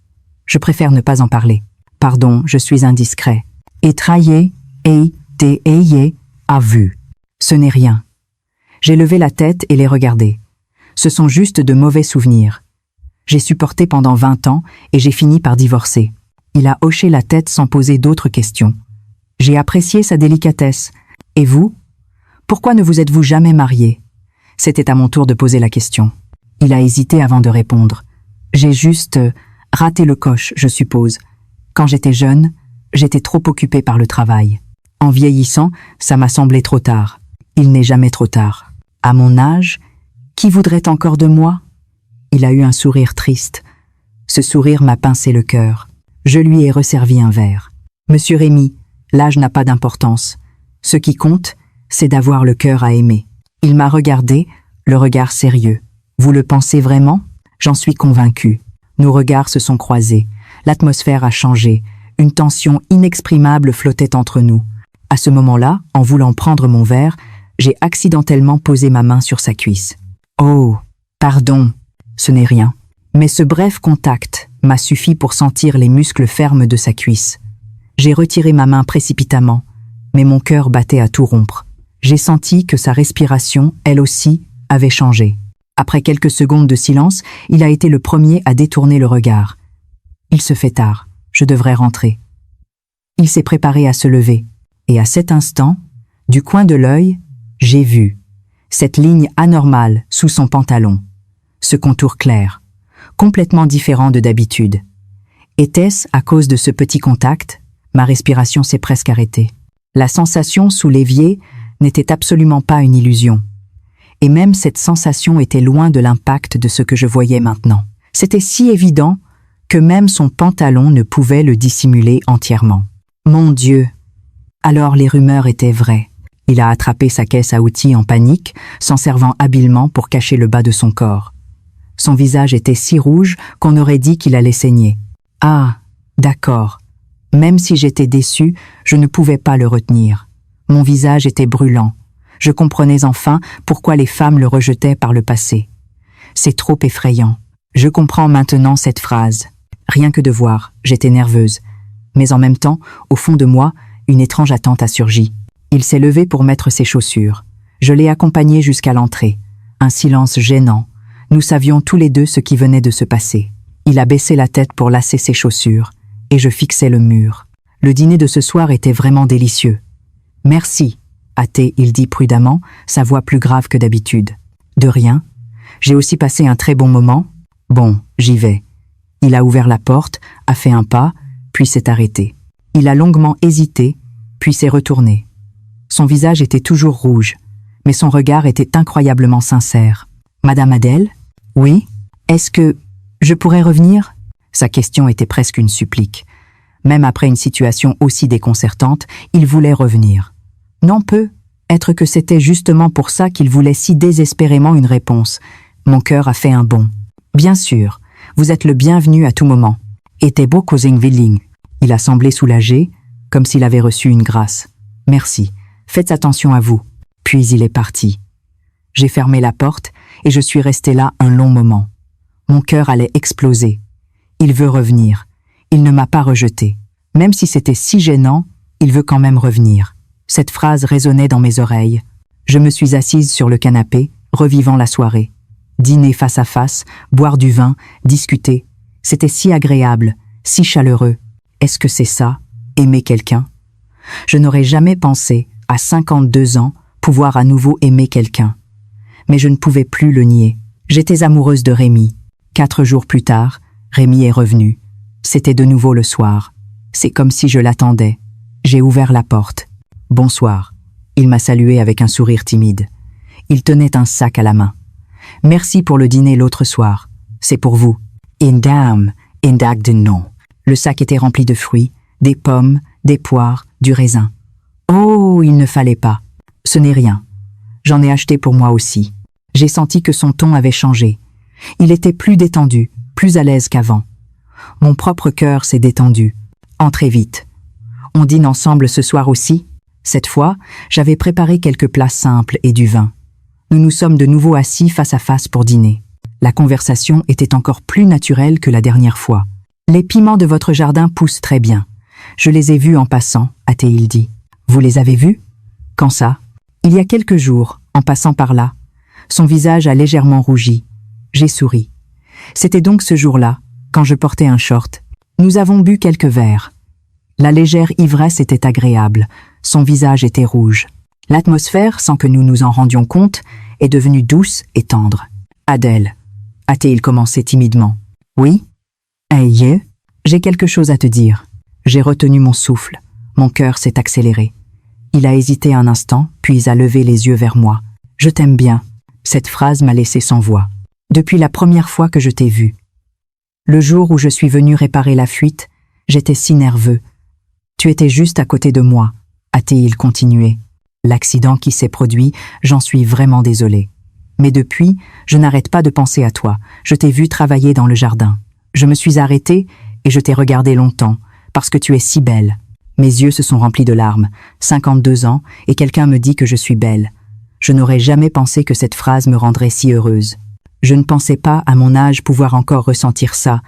Je préfère ne pas en parler. Pardon, je suis indiscret. Étraillé, a vu. Ce n'est rien. J'ai levé la tête et les regardé. Ce sont juste de mauvais souvenirs. J'ai supporté pendant 20 ans et j'ai fini par divorcer. Il a hoché la tête sans poser d'autres questions. J'ai apprécié sa délicatesse. Et vous ? Pourquoi ne vous êtes-vous jamais marié ? C'était à mon tour de poser la question. Il a hésité avant de répondre. J'ai juste raté le coche, je suppose. Quand j'étais jeune, j'étais trop occupée par le travail. En vieillissant, ça m'a semblé trop tard. Il n'est jamais trop tard. À mon âge, qui voudrait encore de moi ? Il a eu un sourire triste. Ce sourire m'a pincé le cœur. Je lui ai resservi un verre. Monsieur Rémy, l'âge n'a pas d'importance. Ce qui compte, c'est d'avoir le cœur à aimer. Il m'a regardé, le regard sérieux. Vous le pensez vraiment ? J'en suis convaincu. Nos regards se sont croisés. L'atmosphère a changé. Une tension inexprimable flottait entre nous. À ce moment-là, en voulant prendre mon verre, j'ai accidentellement posé ma main sur sa cuisse. Oh, pardon, ce n'est rien. Mais ce bref contact m'a suffi pour sentir les muscles fermes de sa cuisse. J'ai retiré ma main précipitamment, mais mon cœur battait à tout rompre. J'ai senti que sa respiration, elle aussi, avait changé. Après quelques secondes de silence, il a été le premier à détourner le regard. Il se fait tard, je devrais rentrer. Il s'est préparé à se lever, et à cet instant, du coin de l'œil, j'ai vu cette ligne anormale sous son pantalon, ce contour clair, complètement différent de d'habitude. Était-ce à cause de ce petit contact ? Ma respiration s'est presque arrêtée. La sensation sous l'évier n'était absolument pas une illusion. Et même cette sensation était loin de l'impact de ce que je voyais maintenant. C'était si évident que même son pantalon ne pouvait le dissimuler entièrement. Mon Dieu! Alors les rumeurs étaient vraies. Il a attrapé sa caisse à outils en panique, s'en servant habilement pour cacher le bas de son corps. Son visage était si rouge qu'on aurait dit qu'il allait saigner. Ah, d'accord. Même si j'étais déçue, je ne pouvais pas le retenir. Mon visage était brûlant. Je comprenais enfin pourquoi les femmes le rejetaient par le passé. C'est trop effrayant. Je comprends maintenant cette phrase. Rien que de voir, j'étais nerveuse. Mais en même temps, au fond de moi, une étrange attente a surgi. Il s'est levé pour mettre ses chaussures. Je l'ai accompagné jusqu'à l'entrée. Un silence gênant. Nous savions tous les deux ce qui venait de se passer. Il a baissé la tête pour lasser ses chaussures, et je fixais le mur. Le dîner de ce soir était vraiment délicieux. Merci, a-t-il dit prudemment, sa voix plus grave que d'habitude. De rien. J'ai aussi passé un très bon moment. Bon, j'y vais. Il a ouvert la porte, a fait un pas, puis s'est arrêté. Il a longuement hésité, puis s'est retourné. Son visage était toujours rouge, mais son regard était incroyablement sincère. « Madame Adèle ? Oui ? Est-ce que je pourrais revenir ?» Sa question était presque une supplique. Même après une situation aussi déconcertante, il voulait revenir. Non peut être que c'était justement pour ça qu'il voulait si désespérément une réponse. Mon cœur a fait un bond. « Bien sûr, vous êtes le bienvenu à tout moment. » Était beau Willing. Il a semblé soulagé, comme s'il avait reçu une grâce. « Merci, faites attention à vous. » Puis il est parti. J'ai fermé la porte et je suis resté là un long moment. Mon cœur allait exploser. Il veut revenir. Il ne m'a pas rejeté. Même si c'était si gênant, il veut quand même revenir. Cette phrase résonnait dans mes oreilles. Je me suis assise sur le canapé, revivant la soirée. Dîner face à face, boire du vin, discuter. C'était si agréable, si chaleureux. Est-ce que c'est ça, aimer quelqu'un ? Je n'aurais jamais pensé, à 52 ans, pouvoir à nouveau aimer quelqu'un. Mais je ne pouvais plus le nier. J'étais amoureuse de Rémi. 4 jours plus tard, Rémi est revenu. C'était de nouveau le soir. C'est comme si je l'attendais. J'ai ouvert la porte. « Bonsoir ». Il m'a salué avec un sourire timide. Il tenait un sac à la main. « Merci pour le dîner l'autre soir. C'est pour vous. »« Indam, indag de non. » Le sac était rempli de fruits, des pommes, des poires, du raisin. Oh, il ne fallait pas. Ce n'est rien. J'en ai acheté pour moi aussi. J'ai senti que son ton avait changé. Il était plus détendu, plus à l'aise qu'avant. Mon propre cœur s'est détendu. Entrez vite. On dîne ensemble ce soir aussi. Cette fois, j'avais préparé quelques plats simples et du vin. Nous nous sommes de nouveau assis face à face pour dîner. La conversation était encore plus naturelle que la dernière fois. Les piments de votre jardin poussent très bien. Je les ai vus en passant, a-t-il dit. Vous les avez vus ? Quand ça ? Il y a quelques jours, en passant par là. Son visage a légèrement rougi. J'ai souri. C'était donc ce jour-là, quand je portais un short. Nous avons bu quelques verres. La légère ivresse était agréable. Son visage était rouge. L'atmosphère, sans que nous nous en rendions compte, est devenue douce et tendre. Adèle, a-t-il commencé timidement. Oui ? Hey, j'ai quelque chose à te dire. J'ai retenu mon souffle. Mon cœur s'est accéléré. Il a hésité un instant, puis a levé les yeux vers moi. Je t'aime bien. Cette phrase m'a laissé sans voix. Depuis la première fois que je t'ai vu. Le jour où je suis venu réparer la fuite, j'étais si nerveux. Tu étais juste à côté de moi, a-t-il continué. L'accident qui s'est produit, j'en suis vraiment désolé. Mais depuis, je n'arrête pas de penser à toi. Je t'ai vu travailler dans le jardin. Je me suis arrêtée et je t'ai regardé longtemps, parce que tu es si belle. Mes yeux se sont remplis de larmes. 52 ans, et quelqu'un me dit que je suis belle. Je n'aurais jamais pensé que cette phrase me rendrait si heureuse. Je ne pensais pas, à mon âge, pouvoir encore ressentir ça.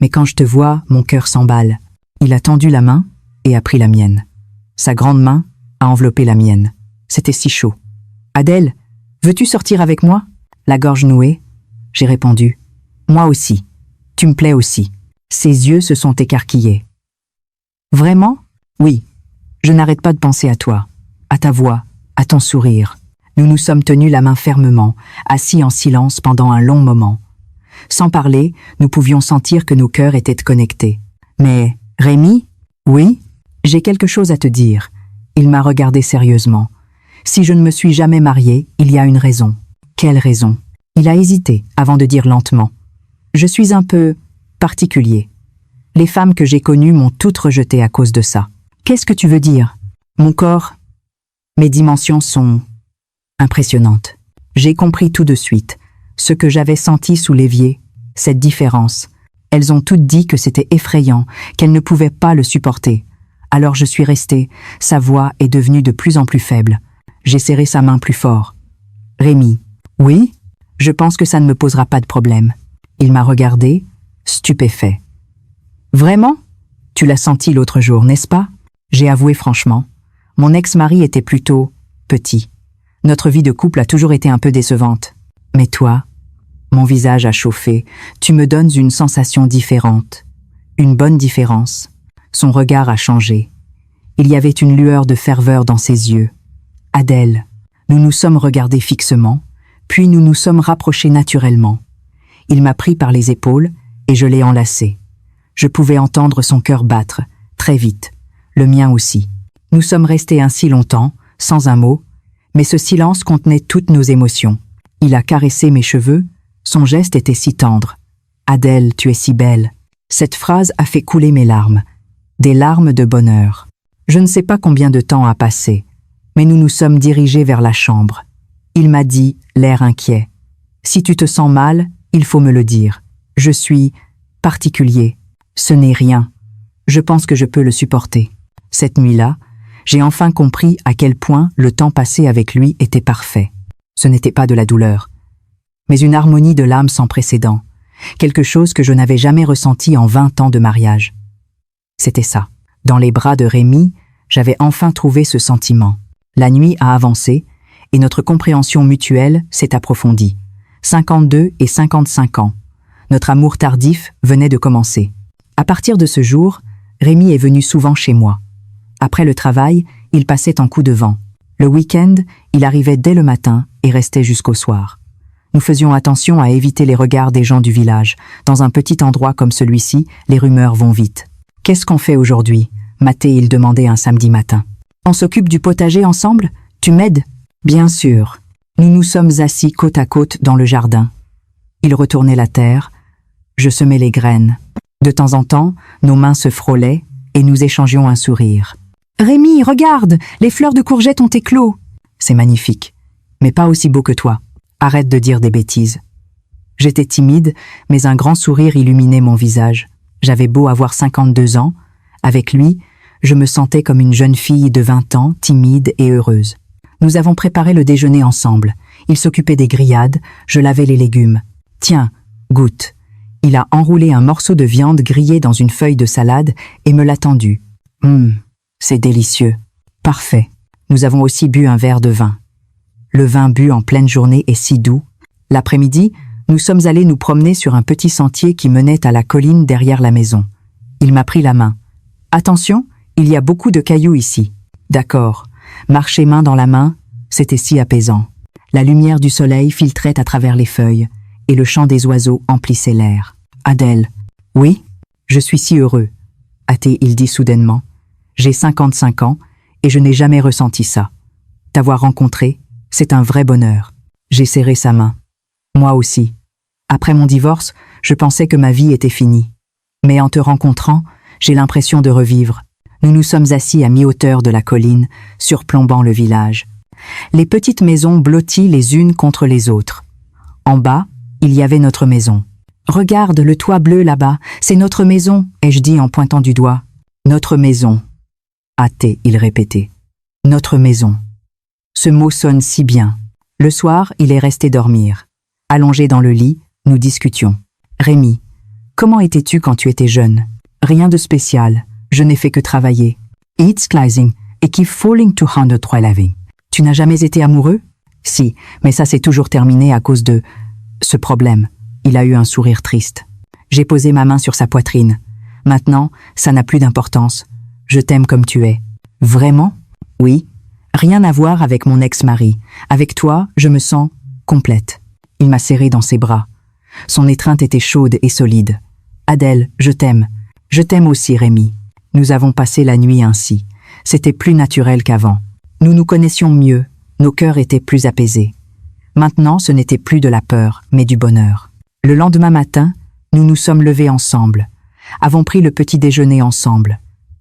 Mais quand je te vois, mon cœur s'emballe. Il a tendu la main et a pris la mienne. Sa grande main a enveloppé la mienne. C'était si chaud. « Adèle, veux-tu sortir avec moi ?» La gorge nouée, j'ai répondu. « Moi aussi. Tu me plais aussi. » Ses yeux se sont écarquillés. « Vraiment ? Oui. Je n'arrête pas de penser à toi, à ta voix, à ton sourire. » Nous nous sommes tenus la main fermement, assis en silence pendant un long moment. Sans parler, nous pouvions sentir que nos cœurs étaient connectés. « Mais, Rémi ? Oui ? J'ai quelque chose à te dire. » Il m'a regardé sérieusement. « Si je ne me suis jamais mariée, il y a une raison. » « Quelle raison ?» Il a hésité avant de dire lentement. « Je suis un peu particulier. Les femmes que j'ai connues m'ont toutes rejetée à cause de ça. » « Qu'est-ce que tu veux dire ? Mon corps ? Mes dimensions sont impressionnantes. » J'ai compris tout de suite. Ce que j'avais senti sous l'évier, cette différence. Elles ont toutes dit que c'était effrayant, qu'elles ne pouvaient pas le supporter. Alors je suis restée. Sa voix est devenue de plus en plus faible. J'ai serré sa main plus fort. « Rémi. Oui ? Je pense que ça ne me posera pas de problème. » Il m'a regardé, stupéfait. « Vraiment ? Tu l'as senti l'autre jour, n'est-ce pas ? » J'ai avoué franchement. Mon ex-mari était plutôt petit. Notre vie de couple a toujours été un peu décevante. Mais toi, Mon visage a chauffé. Tu me donnes une sensation différente. Une bonne différence. Son regard a changé. Il y avait une lueur de ferveur dans ses yeux. Adèle, nous nous sommes regardés fixement, puis nous nous sommes rapprochés naturellement. Il m'a pris par les épaules et je l'ai enlacé. Je pouvais entendre son cœur battre, très vite, le mien aussi. Nous sommes restés ainsi longtemps, sans un mot, mais ce silence contenait toutes nos émotions. Il a caressé mes cheveux, son geste était si tendre. « Adèle, tu es si belle !» Cette phrase a fait couler mes larmes, des larmes de bonheur. Je ne sais pas combien de temps a passé, mais nous nous sommes dirigés vers la chambre. Il m'a dit, l'air inquiet, « Si tu te sens mal, il faut me le dire. Je suis particulier. Ce n'est rien. Je pense que je peux le supporter. » Cette nuit-là, j'ai enfin compris à quel point le temps passé avec lui était parfait. Ce n'était pas de la douleur, mais une harmonie de l'âme sans précédent, quelque chose que je n'avais jamais ressenti en 20 ans de mariage. C'était ça. Dans les bras de Rémi, j'avais enfin trouvé ce sentiment. La nuit a avancé et notre compréhension mutuelle s'est approfondie. 52 et 55 ans. Notre amour tardif venait de commencer. À partir de ce jour, Rémi est venu souvent chez moi. Après le travail, il passait en coup de vent. Le week-end, il arrivait dès le matin et restait jusqu'au soir. Nous faisions attention à éviter les regards des gens du village. Dans un petit endroit comme celui-ci, les rumeurs vont vite. « Qu'est-ce qu'on fait aujourd'hui » m'a-t-il demandé un samedi matin. « On s'occupe du potager ensemble ? Tu m'aides ?»« Bien sûr. » Nous nous sommes assis côte à côte dans le jardin. Il retournait la terre, je semais les graines. De temps en temps, nos mains se frôlaient et nous échangions un sourire. « Rémi, regarde, les fleurs de courgettes ont éclos. »« C'est magnifique, mais pas aussi beau que toi. Arrête de dire des bêtises. » J'étais timide, mais un grand sourire illuminait mon visage. J'avais beau avoir 52 ans, avec lui, je me sentais comme une jeune fille de 20 ans, timide et heureuse. Nous avons préparé le déjeuner ensemble. Il s'occupait des grillades, je lavais les légumes. « Tiens, goûte. » Il a enroulé un morceau de viande grillée dans une feuille de salade et me l'a tendu. « C'est délicieux. Parfait. » Nous avons aussi bu un verre de vin. Le vin bu en pleine journée est si doux. L'après-midi, nous sommes allés nous promener sur un petit sentier qui menait à la colline derrière la maison. Il m'a pris la main. « Attention, il y a beaucoup de cailloux ici. »« D'accord. » Marcher main dans la main, c'était si apaisant. La lumière du soleil filtrait à travers les feuilles et le chant des oiseaux emplissait l'air. « Adèle. »« Oui, je suis si heureux. » a-t-il dit soudainement. « J'ai 55 ans et je n'ai jamais ressenti ça. T'avoir rencontré, c'est un vrai bonheur. » J'ai serré sa main. Moi aussi. Après mon divorce, je pensais que ma vie était finie. Mais en te rencontrant, j'ai l'impression de revivre. Nous nous sommes assis à mi-hauteur de la colline, surplombant le village. Les petites maisons blotties les unes contre les autres. En bas, il y avait notre maison. « Regarde le toit bleu là-bas, c'est notre maison », ai-je dit en pointant du doigt. « Notre maison », a-t-il répété. « Notre maison ». Ce mot sonne si bien. Le soir, il est resté dormir. Allongé dans le lit, nous discutions. « Rémi, comment étais-tu quand tu étais jeune ? » « Rien de spécial. Je n'ai fait que travailler. It's climbing et keep falling to 111. Tu n'as jamais été amoureux ? Si, mais ça s'est toujours terminé à cause de ce problème. Il a eu un sourire triste. J'ai posé ma main sur sa poitrine. Maintenant, ça n'a plus d'importance. Je t'aime comme tu es. Vraiment ? Oui. Rien à voir avec mon ex-mari. Avec toi, je me sens complète. Il m'a serré dans ses bras. Son étreinte était chaude et solide. Adèle, je t'aime. Je t'aime aussi, Rémi. Nous avons passé la nuit ainsi. C'était plus naturel qu'avant. Nous nous connaissions mieux, nos cœurs étaient plus apaisés. Maintenant, ce n'était plus de la peur, mais du bonheur. Le lendemain matin, nous nous sommes levés ensemble, avons pris le petit déjeuner ensemble.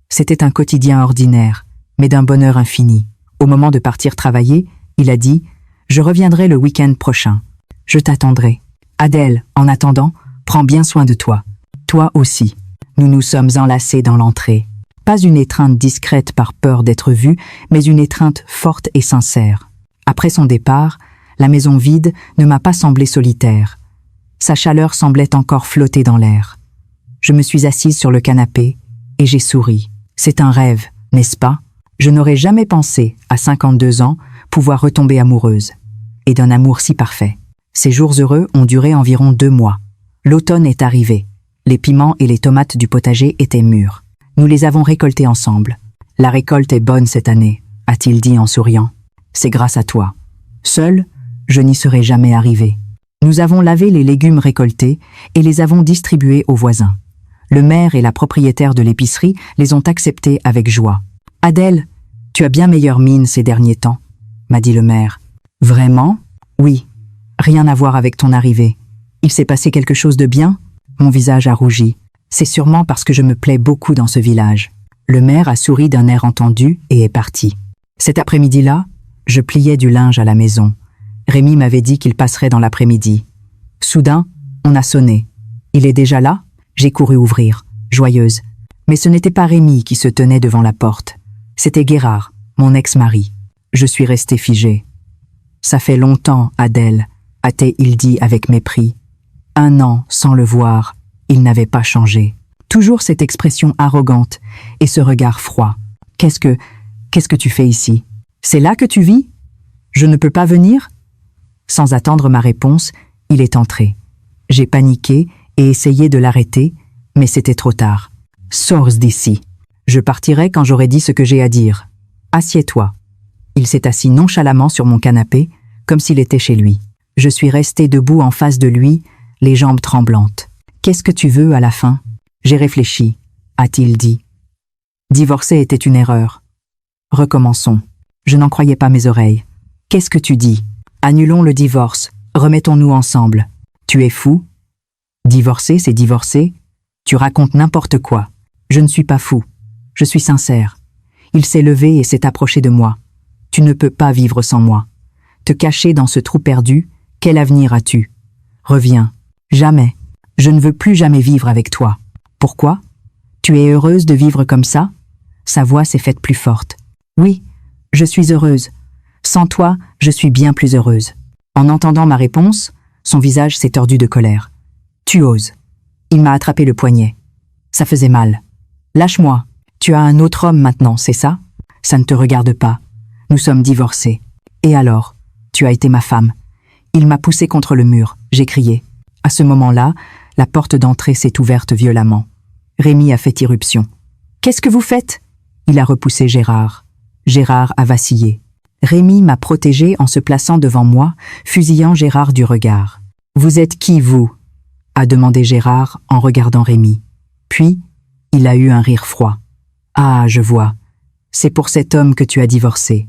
C'était un quotidien ordinaire, mais d'un bonheur infini. Au moment de partir travailler, il a dit « Je reviendrai le week-end prochain. Je t'attendrai. Adèle, en attendant, prends bien soin de toi. Toi aussi. » Nous nous sommes enlacés dans l'entrée. Pas une étreinte discrète par peur d'être vue, mais une étreinte forte et sincère. Après son départ, la maison vide ne m'a pas semblé solitaire. Sa chaleur semblait encore flotter dans l'air. Je me suis assise sur le canapé et j'ai souri. C'est un rêve, n'est-ce pas ? Je n'aurais jamais pensé, à 52 ans, pouvoir retomber amoureuse. Et d'un amour si parfait. Ces jours heureux ont duré environ 2 mois. L'automne est arrivé. Les piments et les tomates du potager étaient mûrs. Nous les avons récoltés ensemble. La récolte est bonne cette année, a-t-il dit en souriant. C'est grâce à toi. Seul, je n'y serais jamais arrivé. Nous avons lavé les légumes récoltés et les avons distribués aux voisins. Le maire et la propriétaire de l'épicerie les ont acceptés avec joie. « Adèle, tu as bien meilleure mine ces derniers temps, » m'a dit le maire. « Vraiment ? Oui. Rien à voir avec ton arrivée. Il s'est passé quelque chose de bien ?» Mon visage a rougi. C'est sûrement parce que je me plais beaucoup dans ce village. Le maire a souri d'un air entendu et est parti. Cet après-midi-là, je pliais du linge à la maison. Rémi m'avait dit qu'il passerait dans l'après-midi. Soudain, on a sonné. Il est déjà là ? J'ai couru ouvrir, joyeuse. Mais ce n'était pas Rémi qui se tenait devant la porte. C'était Gérard, mon ex-mari. Je suis restée figée. « Ça fait longtemps, Adèle », a-t-il dit avec mépris. 1 an sans le voir, il n'avait pas changé. Toujours cette expression arrogante et ce regard froid. Qu'est-ce que tu fais ici? C'est là que tu vis? Je ne peux pas venir? Sans attendre ma réponse, il est entré. J'ai paniqué et essayé de l'arrêter, mais c'était trop tard. Sors d'ici. Je partirai quand j'aurai dit ce que j'ai à dire. Assieds-toi. Il s'est assis nonchalamment sur mon canapé, comme s'il était chez lui. Je suis restée debout en face de lui, les jambes tremblantes. Qu'est-ce que tu veux à la fin? J'ai réfléchi, a-t-il dit. Divorcer était une erreur. Recommençons. Je n'en croyais pas mes oreilles. Qu'est-ce que tu dis? Annulons le divorce. Remettons-nous ensemble. Tu es fou? Divorcer, c'est divorcer? Tu racontes n'importe quoi. Je ne suis pas fou. Je suis sincère. Il s'est levé et s'est approché de moi. Tu ne peux pas vivre sans moi. Te cacher dans ce trou perdu, quel avenir as-tu? Reviens. Jamais. Je ne veux plus jamais vivre avec toi. Pourquoi? Tu es heureuse de vivre comme ça? Sa voix s'est faite plus forte. Oui, je suis heureuse. Sans toi, je suis bien plus heureuse. En entendant ma réponse, son visage s'est tordu de colère. Tu oses. Il m'a attrapé le poignet. Ça faisait mal. Lâche-moi. Tu as un autre homme maintenant, c'est ça? Ça ne te regarde pas. Nous sommes divorcés. Et alors? Tu as été ma femme. Il m'a poussé contre le mur. J'ai crié. À ce moment-là, la porte d'entrée s'est ouverte violemment. Rémi a fait irruption. « Qu'est-ce que vous faites ?» Il a repoussé Gérard. Gérard a vacillé. Rémi m'a protégé en se plaçant devant moi, fusillant Gérard du regard. « Vous êtes qui, vous ?» a demandé Gérard en regardant Rémi. Puis, il a eu un rire froid. « Ah, je vois. C'est pour cet homme que tu as divorcé.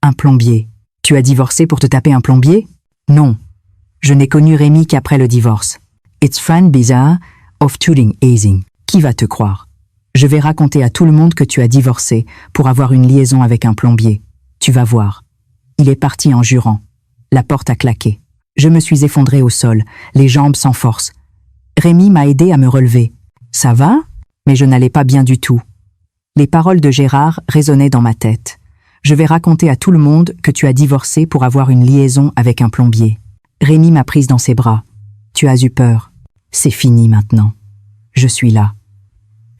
Un plombier. Tu as divorcé pour te taper un plombier? Non. Je n'ai connu Rémi qu'après le divorce. It's friend bizarre of tuning easing. Qui va te croire? Je vais raconter à tout le monde que tu as divorcé pour avoir une liaison avec un plombier. Tu vas voir. Il est parti en jurant. La porte a claqué. Je me suis effondrée au sol, les jambes sans force. Rémi m'a aidé à me relever. Ça va? Mais je n'allais pas bien du tout. Les paroles de Gérard résonnaient dans ma tête. Je vais raconter à tout le monde que tu as divorcé pour avoir une liaison avec un plombier. Rémi m'a prise dans ses bras. Tu as eu peur. C'est fini maintenant. Je suis là.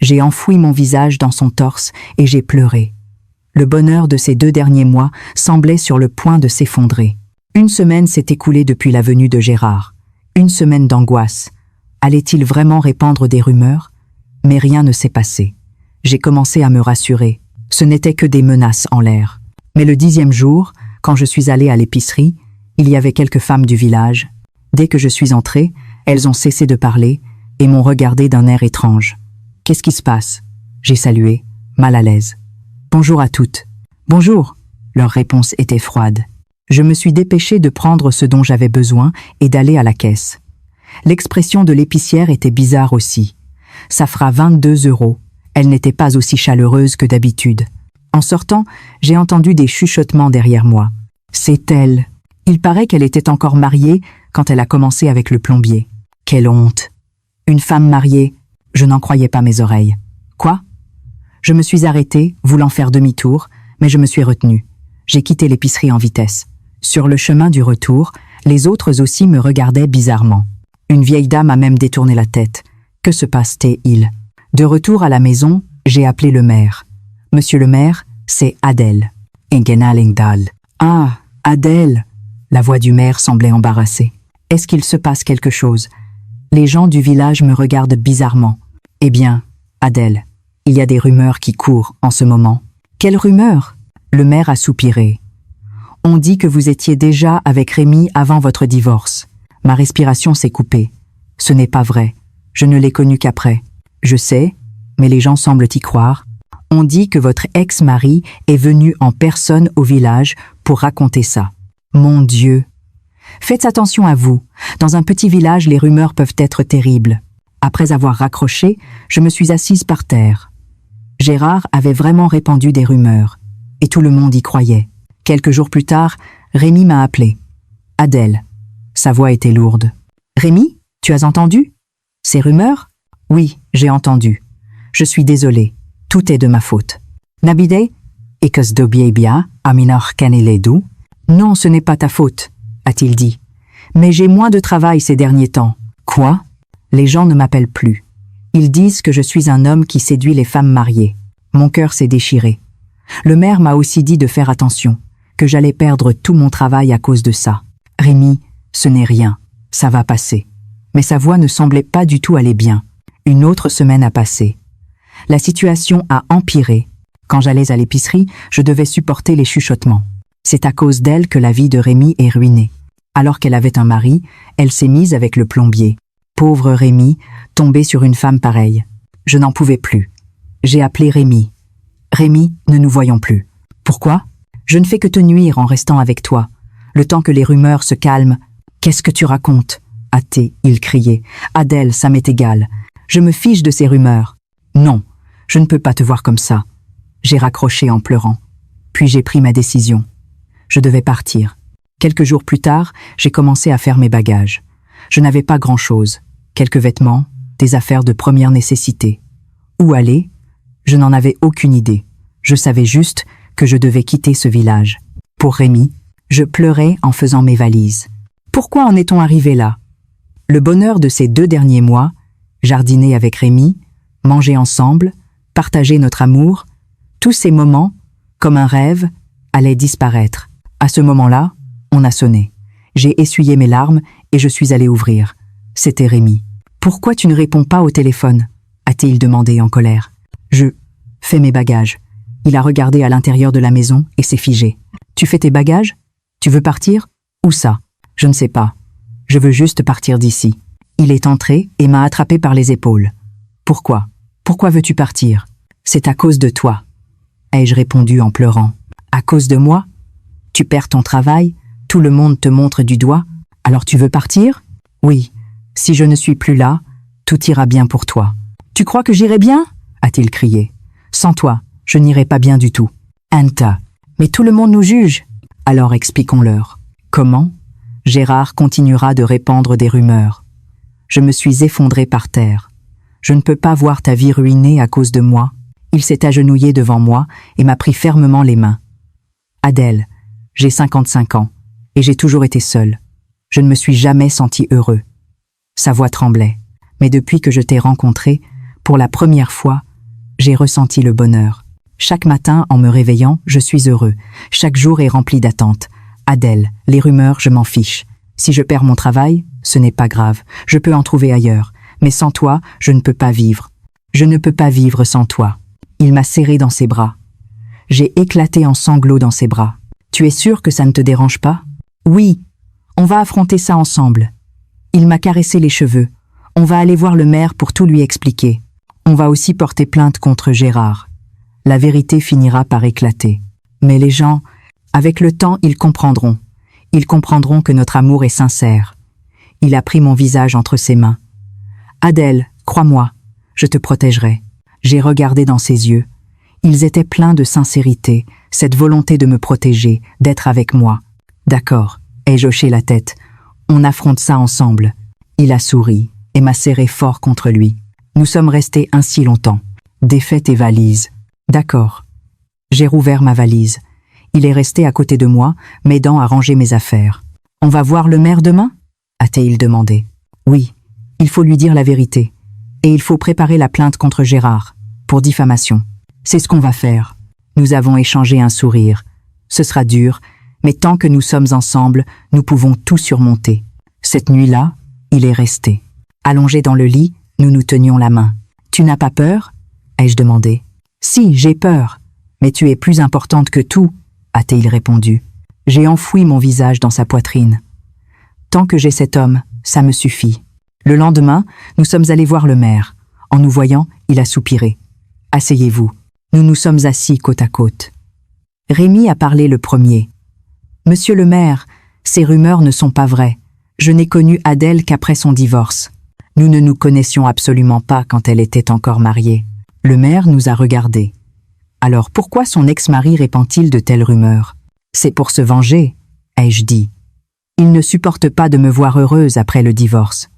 J'ai enfoui mon visage dans son torse et j'ai pleuré. Le bonheur de ces 2 derniers mois semblait sur le point de s'effondrer. 1 semaine s'est écoulée depuis la venue de Gérard. 1 semaine d'angoisse. Allait-il vraiment répandre des rumeurs? Mais rien ne s'est passé. J'ai commencé à me rassurer. Ce n'était que des menaces en l'air. Mais le 10e jour, quand je suis allée à l'épicerie, il y avait quelques femmes du village. Dès que je suis entrée, elles ont cessé de parler et m'ont regardé d'un air étrange. « Qu'est-ce qui se passe ?» J'ai salué, mal à l'aise. « Bonjour à toutes. »« Bonjour !» Leur réponse était froide. Je me suis dépêchée de prendre ce dont j'avais besoin et d'aller à la caisse. L'expression de l'épicière était bizarre aussi. Ça fera 22 €. Elle n'était pas aussi chaleureuse que d'habitude. En sortant, j'ai entendu des chuchotements derrière moi. « C'est elle !» Il paraît qu'elle était encore mariée quand elle a commencé avec le plombier. Quelle honte! Une femme mariée, je n'en croyais pas mes oreilles. Quoi? Je me suis arrêtée, voulant faire demi-tour, mais je me suis retenue. J'ai quitté l'épicerie en vitesse. Sur le chemin du retour, les autres aussi me regardaient bizarrement. Une vieille dame a même détourné la tête. Que se passe-t-il? De retour à la maison, j'ai appelé le maire. Monsieur le maire, c'est Adèle. Engenalingdal. Ah, Adèle! La voix du maire semblait embarrassée. Est-ce qu'il se passe quelque chose? Les gens du village me regardent bizarrement. Eh bien, Adèle, il y a des rumeurs qui courent en ce moment. Quelles rumeurs? Le maire a soupiré. On dit que vous étiez déjà avec Rémi avant votre divorce. Ma respiration s'est coupée. Ce n'est pas vrai. Je ne l'ai connu qu'après. Je sais, mais les gens semblent y croire. On dit que votre ex-mari est venu en personne au village pour raconter ça. Mon Dieu! Faites attention à vous. Dans un petit village, les rumeurs peuvent être terribles. Après avoir raccroché, je me suis assise par terre. Gérard avait vraiment répandu des rumeurs, et tout le monde y croyait. Quelques jours plus tard, Rémi m'a appelé. Adèle. Sa voix était lourde. Rémi, tu as entendu? Ces rumeurs? Oui, j'ai entendu. Je suis désolée. Tout est de ma faute. Nabide, ikes dobiebia, aminor kaneledu. Non, ce n'est pas ta faute, a-t-il dit. Mais j'ai moins de travail ces derniers temps. Quoi? Les gens ne m'appellent plus. Ils disent que je suis un homme qui séduit les femmes mariées. Mon cœur s'est déchiré. Le maire m'a aussi dit de faire attention, que j'allais perdre tout mon travail à cause de ça. Rémi, ce n'est rien, ça va passer. Mais sa voix ne semblait pas du tout aller bien. Une autre semaine a passé. La situation a empiré. Quand j'allais à l'épicerie, je devais supporter les chuchotements. C'est à cause d'elle que la vie de Rémi est ruinée. Alors qu'elle avait un mari, elle s'est mise avec le plombier. Pauvre Rémi, tombé sur une femme pareille. Je n'en pouvais plus. J'ai appelé Rémi. Rémi, ne nous voyons plus. Pourquoi? Je ne fais que te nuire en restant avec toi. Le temps que les rumeurs se calment. Qu'est-ce que tu racontes? Athée, il criait. Adèle, ça m'est égal. Je me fiche de ces rumeurs. Non, je ne peux pas te voir comme ça. J'ai raccroché en pleurant. Puis j'ai pris ma décision. Je devais partir. Quelques jours plus tard, j'ai commencé à faire mes bagages. Je n'avais pas grand-chose. Quelques vêtements, des affaires de première nécessité. Où aller? Je n'en avais aucune idée. Je savais juste que je devais quitter ce village. Pour Rémi, je pleurais en faisant mes valises. Pourquoi en est-on arrivé là? Le bonheur de ces 2 derniers mois, jardiner avec Rémi, manger ensemble, partager notre amour, tous ces moments, comme un rêve, allaient disparaître. À ce moment-là, on a sonné. J'ai essuyé mes larmes et je suis allée ouvrir. C'était Rémi. « Pourquoi tu ne réponds pas au téléphone ?» a-t-il demandé en colère. Je fais mes bagages. Il a regardé à l'intérieur de la maison et s'est figé. « Tu fais tes bagages? Tu veux partir? Où ça? Je ne sais pas. Je veux juste partir d'ici. » Il est entré et m'a attrapé par les épaules. « Pourquoi? Pourquoi veux-tu partir? »« C'est à cause de toi. » ai-je répondu en pleurant. « À cause de moi? Tu perds ton travail, tout le monde te montre du doigt, alors tu veux partir? Oui, si je ne suis plus là, tout ira bien pour toi. Tu crois que j'irai bien? A-t-il crié. Sans toi, je n'irai pas bien du tout. Anta, mais tout le monde nous juge. Alors expliquons-leur. Comment? Gérard continuera de répandre des rumeurs. Je me suis effondrée par terre. Je ne peux pas voir ta vie ruinée à cause de moi. Il s'est agenouillé devant moi et m'a pris fermement les mains. Adèle, j'ai 55 ans et j'ai toujours été seule. Je ne me suis jamais senti heureux. Sa voix tremblait, mais depuis que je t'ai rencontrée, pour la première fois, j'ai ressenti le bonheur. Chaque matin, en me réveillant, je suis heureux. Chaque jour est rempli d'attentes. Adèle, les rumeurs, je m'en fiche. Si je perds mon travail, ce n'est pas grave. Je peux en trouver ailleurs. Mais sans toi, je ne peux pas vivre. Je ne peux pas vivre sans toi. Il m'a serré dans ses bras. J'ai éclaté en sanglots dans ses bras. Tu es sûr que ça ne te dérange pas? Oui, on va affronter ça ensemble. Il m'a caressé les cheveux. On va aller voir le maire pour tout lui expliquer. On va aussi porter plainte contre Gérard. La vérité finira par éclater. Mais les gens, avec le temps, ils comprendront. Ils comprendront que notre amour est sincère. Il a pris mon visage entre ses mains. Adèle, crois-moi, je te protégerai. J'ai regardé dans ses yeux. Ils étaient pleins de sincérité, cette volonté de me protéger, d'être avec moi. D'accord, ai-je hoché la tête. On affronte ça ensemble. Il a souri et m'a serré fort contre lui. Nous sommes restés ainsi longtemps. Défais tes valises. D'accord. J'ai rouvert ma valise. Il est resté à côté de moi, m'aidant à ranger mes affaires. On va voir le maire demain? A-t-il demandé. Oui, il faut lui dire la vérité. Et il faut préparer la plainte contre Gérard, pour diffamation. C'est ce qu'on va faire. Nous avons échangé un sourire. Ce sera dur, mais tant que nous sommes ensemble, nous pouvons tout surmonter. Cette nuit-là, il est resté. Allongé dans le lit, nous nous tenions la main. « Tu n'as pas peur ?» ai-je demandé. « Si, j'ai peur. Mais tu es plus importante que tout, » a-t-il répondu. J'ai enfoui mon visage dans sa poitrine. Tant que j'ai cet homme, ça me suffit. Le lendemain, nous sommes allés voir le maire. En nous voyant, il a soupiré. « Asseyez-vous. » Nous nous sommes assis côte à côte. Rémi a parlé le premier. « Monsieur le maire, ces rumeurs ne sont pas vraies. Je n'ai connu Adèle qu'après son divorce. Nous ne nous connaissions absolument pas quand elle était encore mariée. » Le maire nous a regardés. « Alors pourquoi son ex-mari répand-il de telles rumeurs ? » « C'est pour se venger, ai-je dit. Il ne supporte pas de me voir heureuse après le divorce.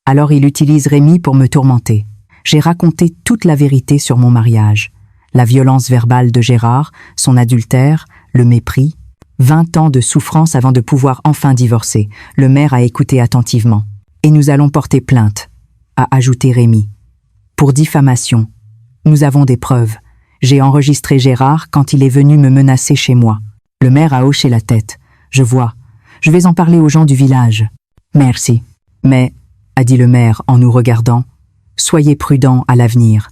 Alors il utilise Rémi pour me tourmenter. J'ai raconté toute la vérité sur mon mariage. La violence verbale de Gérard, son adultère, le mépris. 20 ans de souffrance avant de pouvoir enfin divorcer. Le maire a écouté attentivement. Et nous allons porter plainte, a ajouté Rémi. Pour diffamation. Nous avons des preuves. J'ai enregistré Gérard quand il est venu me menacer chez moi. Le maire a hoché la tête. Je vois. Je vais en parler aux gens du village. Merci. Mais, a dit le maire en nous regardant, soyez prudents à l'avenir.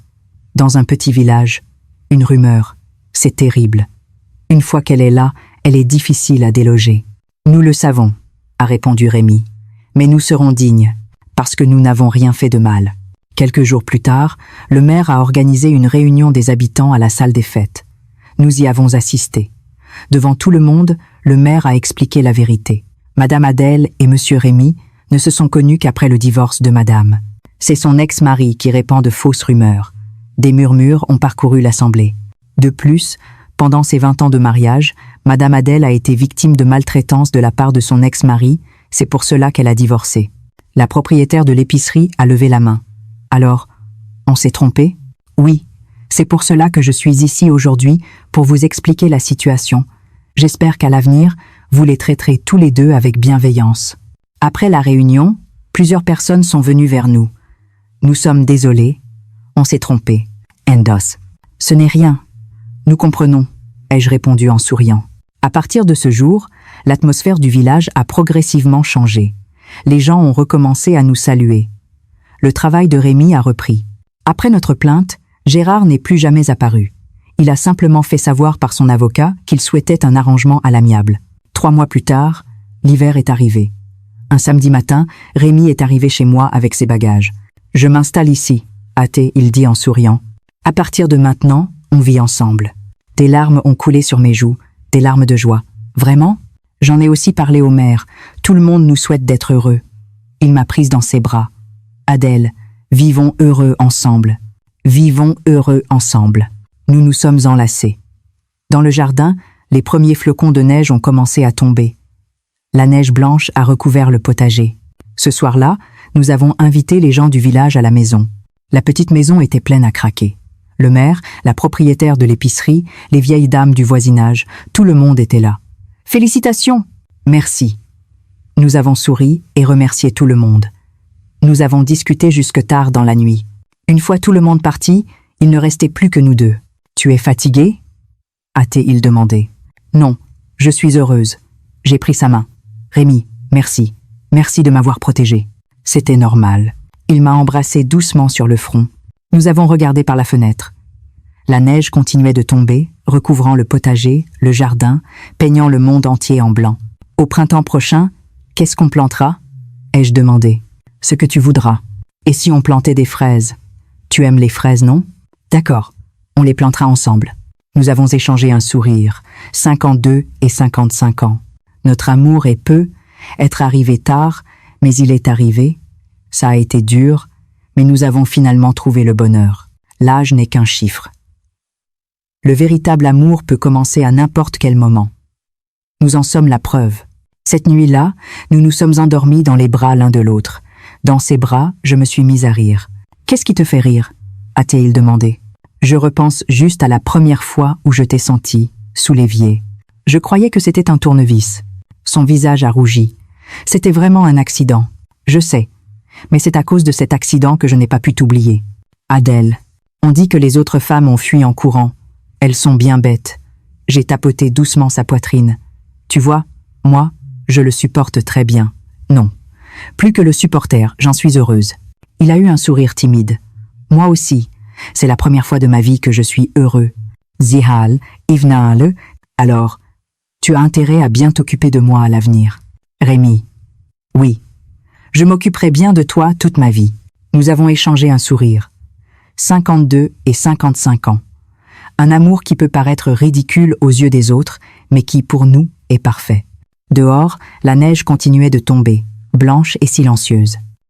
Dans un petit village, une rumeur, c'est terrible. Une fois qu'elle est là, elle est difficile à déloger. Nous le savons, a répondu Rémi. Mais nous serons dignes, parce que nous n'avons rien fait de mal. Quelques jours plus tard, le maire a organisé une réunion des habitants à la salle des fêtes. Nous y avons assisté. Devant tout le monde, le maire a expliqué la vérité. Madame Adèle et Monsieur Rémi ne se sont connus qu'après le divorce de Madame. C'est son ex-mari qui répand de fausses rumeurs. Des murmures ont parcouru l'assemblée. De plus, pendant ses 20 ans de mariage, Madame Adèle a été victime de maltraitance de la part de son ex-mari, c'est pour cela qu'elle a divorcé. La propriétaire de l'épicerie a levé la main. Alors, on s'est trompé ? Oui. C'est pour cela que je suis ici aujourd'hui, pour vous expliquer la situation. J'espère qu'à l'avenir, vous les traiterez tous les deux avec bienveillance. Après la réunion, plusieurs personnes sont venues vers nous. Nous sommes désolés. On s'est trompé. Endos. Ce n'est rien. Nous comprenons, ai-je répondu en souriant. À partir de ce jour, l'atmosphère du village a progressivement changé. Les gens ont recommencé à nous saluer. Le travail de Rémi a repris. Après notre plainte, Gérard n'est plus jamais apparu. Il a simplement fait savoir par son avocat qu'il souhaitait un arrangement à l'amiable. 3 mois plus tard, l'hiver est arrivé. Un samedi matin, Rémi est arrivé chez moi avec ses bagages. « Je m'installe ici », a-t-il dit en souriant. « À partir de maintenant, on vit ensemble. » Des larmes ont coulé sur mes joues, des larmes de joie. « Vraiment ? J'en ai aussi parlé au maire. Tout le monde nous souhaite d'être heureux. » Il m'a prise dans ses bras. « Adèle, vivons heureux ensemble. Vivons heureux ensemble. » Nous nous sommes enlacés. Dans le jardin, les premiers flocons de neige ont commencé à tomber. La neige blanche a recouvert le potager. Ce soir-là, nous avons invité les gens du village à la maison. La petite maison était pleine à craquer. Le maire, la propriétaire de l'épicerie, les vieilles dames du voisinage, tout le monde était là. « Félicitations !»« Merci !» Nous avons souri et remercié tout le monde. Nous avons discuté jusque tard dans la nuit. Une fois tout le monde parti, il ne restait plus que nous deux. « Tu es fatigué ?» a-t-il demandé. « Non, je suis heureuse. » J'ai pris sa main. « Rémi, merci. Merci de m'avoir protégée. » C'était normal. Il m'a embrassé doucement sur le front. Nous avons regardé par la fenêtre. La neige continuait de tomber, recouvrant le potager, le jardin, peignant le monde entier en blanc. « Au printemps prochain, qu'est-ce qu'on plantera ?» ai-je demandé. « Ce que tu voudras. Et si on plantait des fraises ? Tu aimes les fraises, non ? D'accord, on les plantera ensemble. » Nous avons échangé un sourire, 52 et 55 ans. Notre amour est peu, être arrivé tard, mais il est arrivé. Ça a été dur, mais nous avons finalement trouvé le bonheur. L'âge n'est qu'un chiffre. Le véritable amour peut commencer à n'importe quel moment. Nous en sommes la preuve. Cette nuit-là, nous nous sommes endormis dans les bras l'un de l'autre. Dans ses bras, je me suis mise à rire. « Qu'est-ce qui te fait rire ?» a-t-il demandé. Je repense juste à la première fois où je t'ai senti, sous l'évier. Je croyais que c'était un tournevis. Son visage a rougi. C'était vraiment un accident. Je sais. Mais c'est à cause de cet accident que je n'ai pas pu t'oublier. Adèle. On dit que les autres femmes ont fui en courant. Elles sont bien bêtes. J'ai tapoté doucement sa poitrine. Tu vois, moi, je le supporte très bien. Non. Plus que le supporter, j'en suis heureuse. Il a eu un sourire timide. Moi aussi. C'est la première fois de ma vie que je suis heureux. Zihal, Ivnaale, alors, tu as intérêt à bien t'occuper de moi à l'avenir. Rémi. Oui. Je m'occuperai bien de toi toute ma vie. Nous avons échangé un sourire. 52 et 55 ans. Un amour qui peut paraître ridicule aux yeux des autres, mais qui, pour nous, est parfait. Dehors, la neige continuait de tomber, blanche et silencieuse.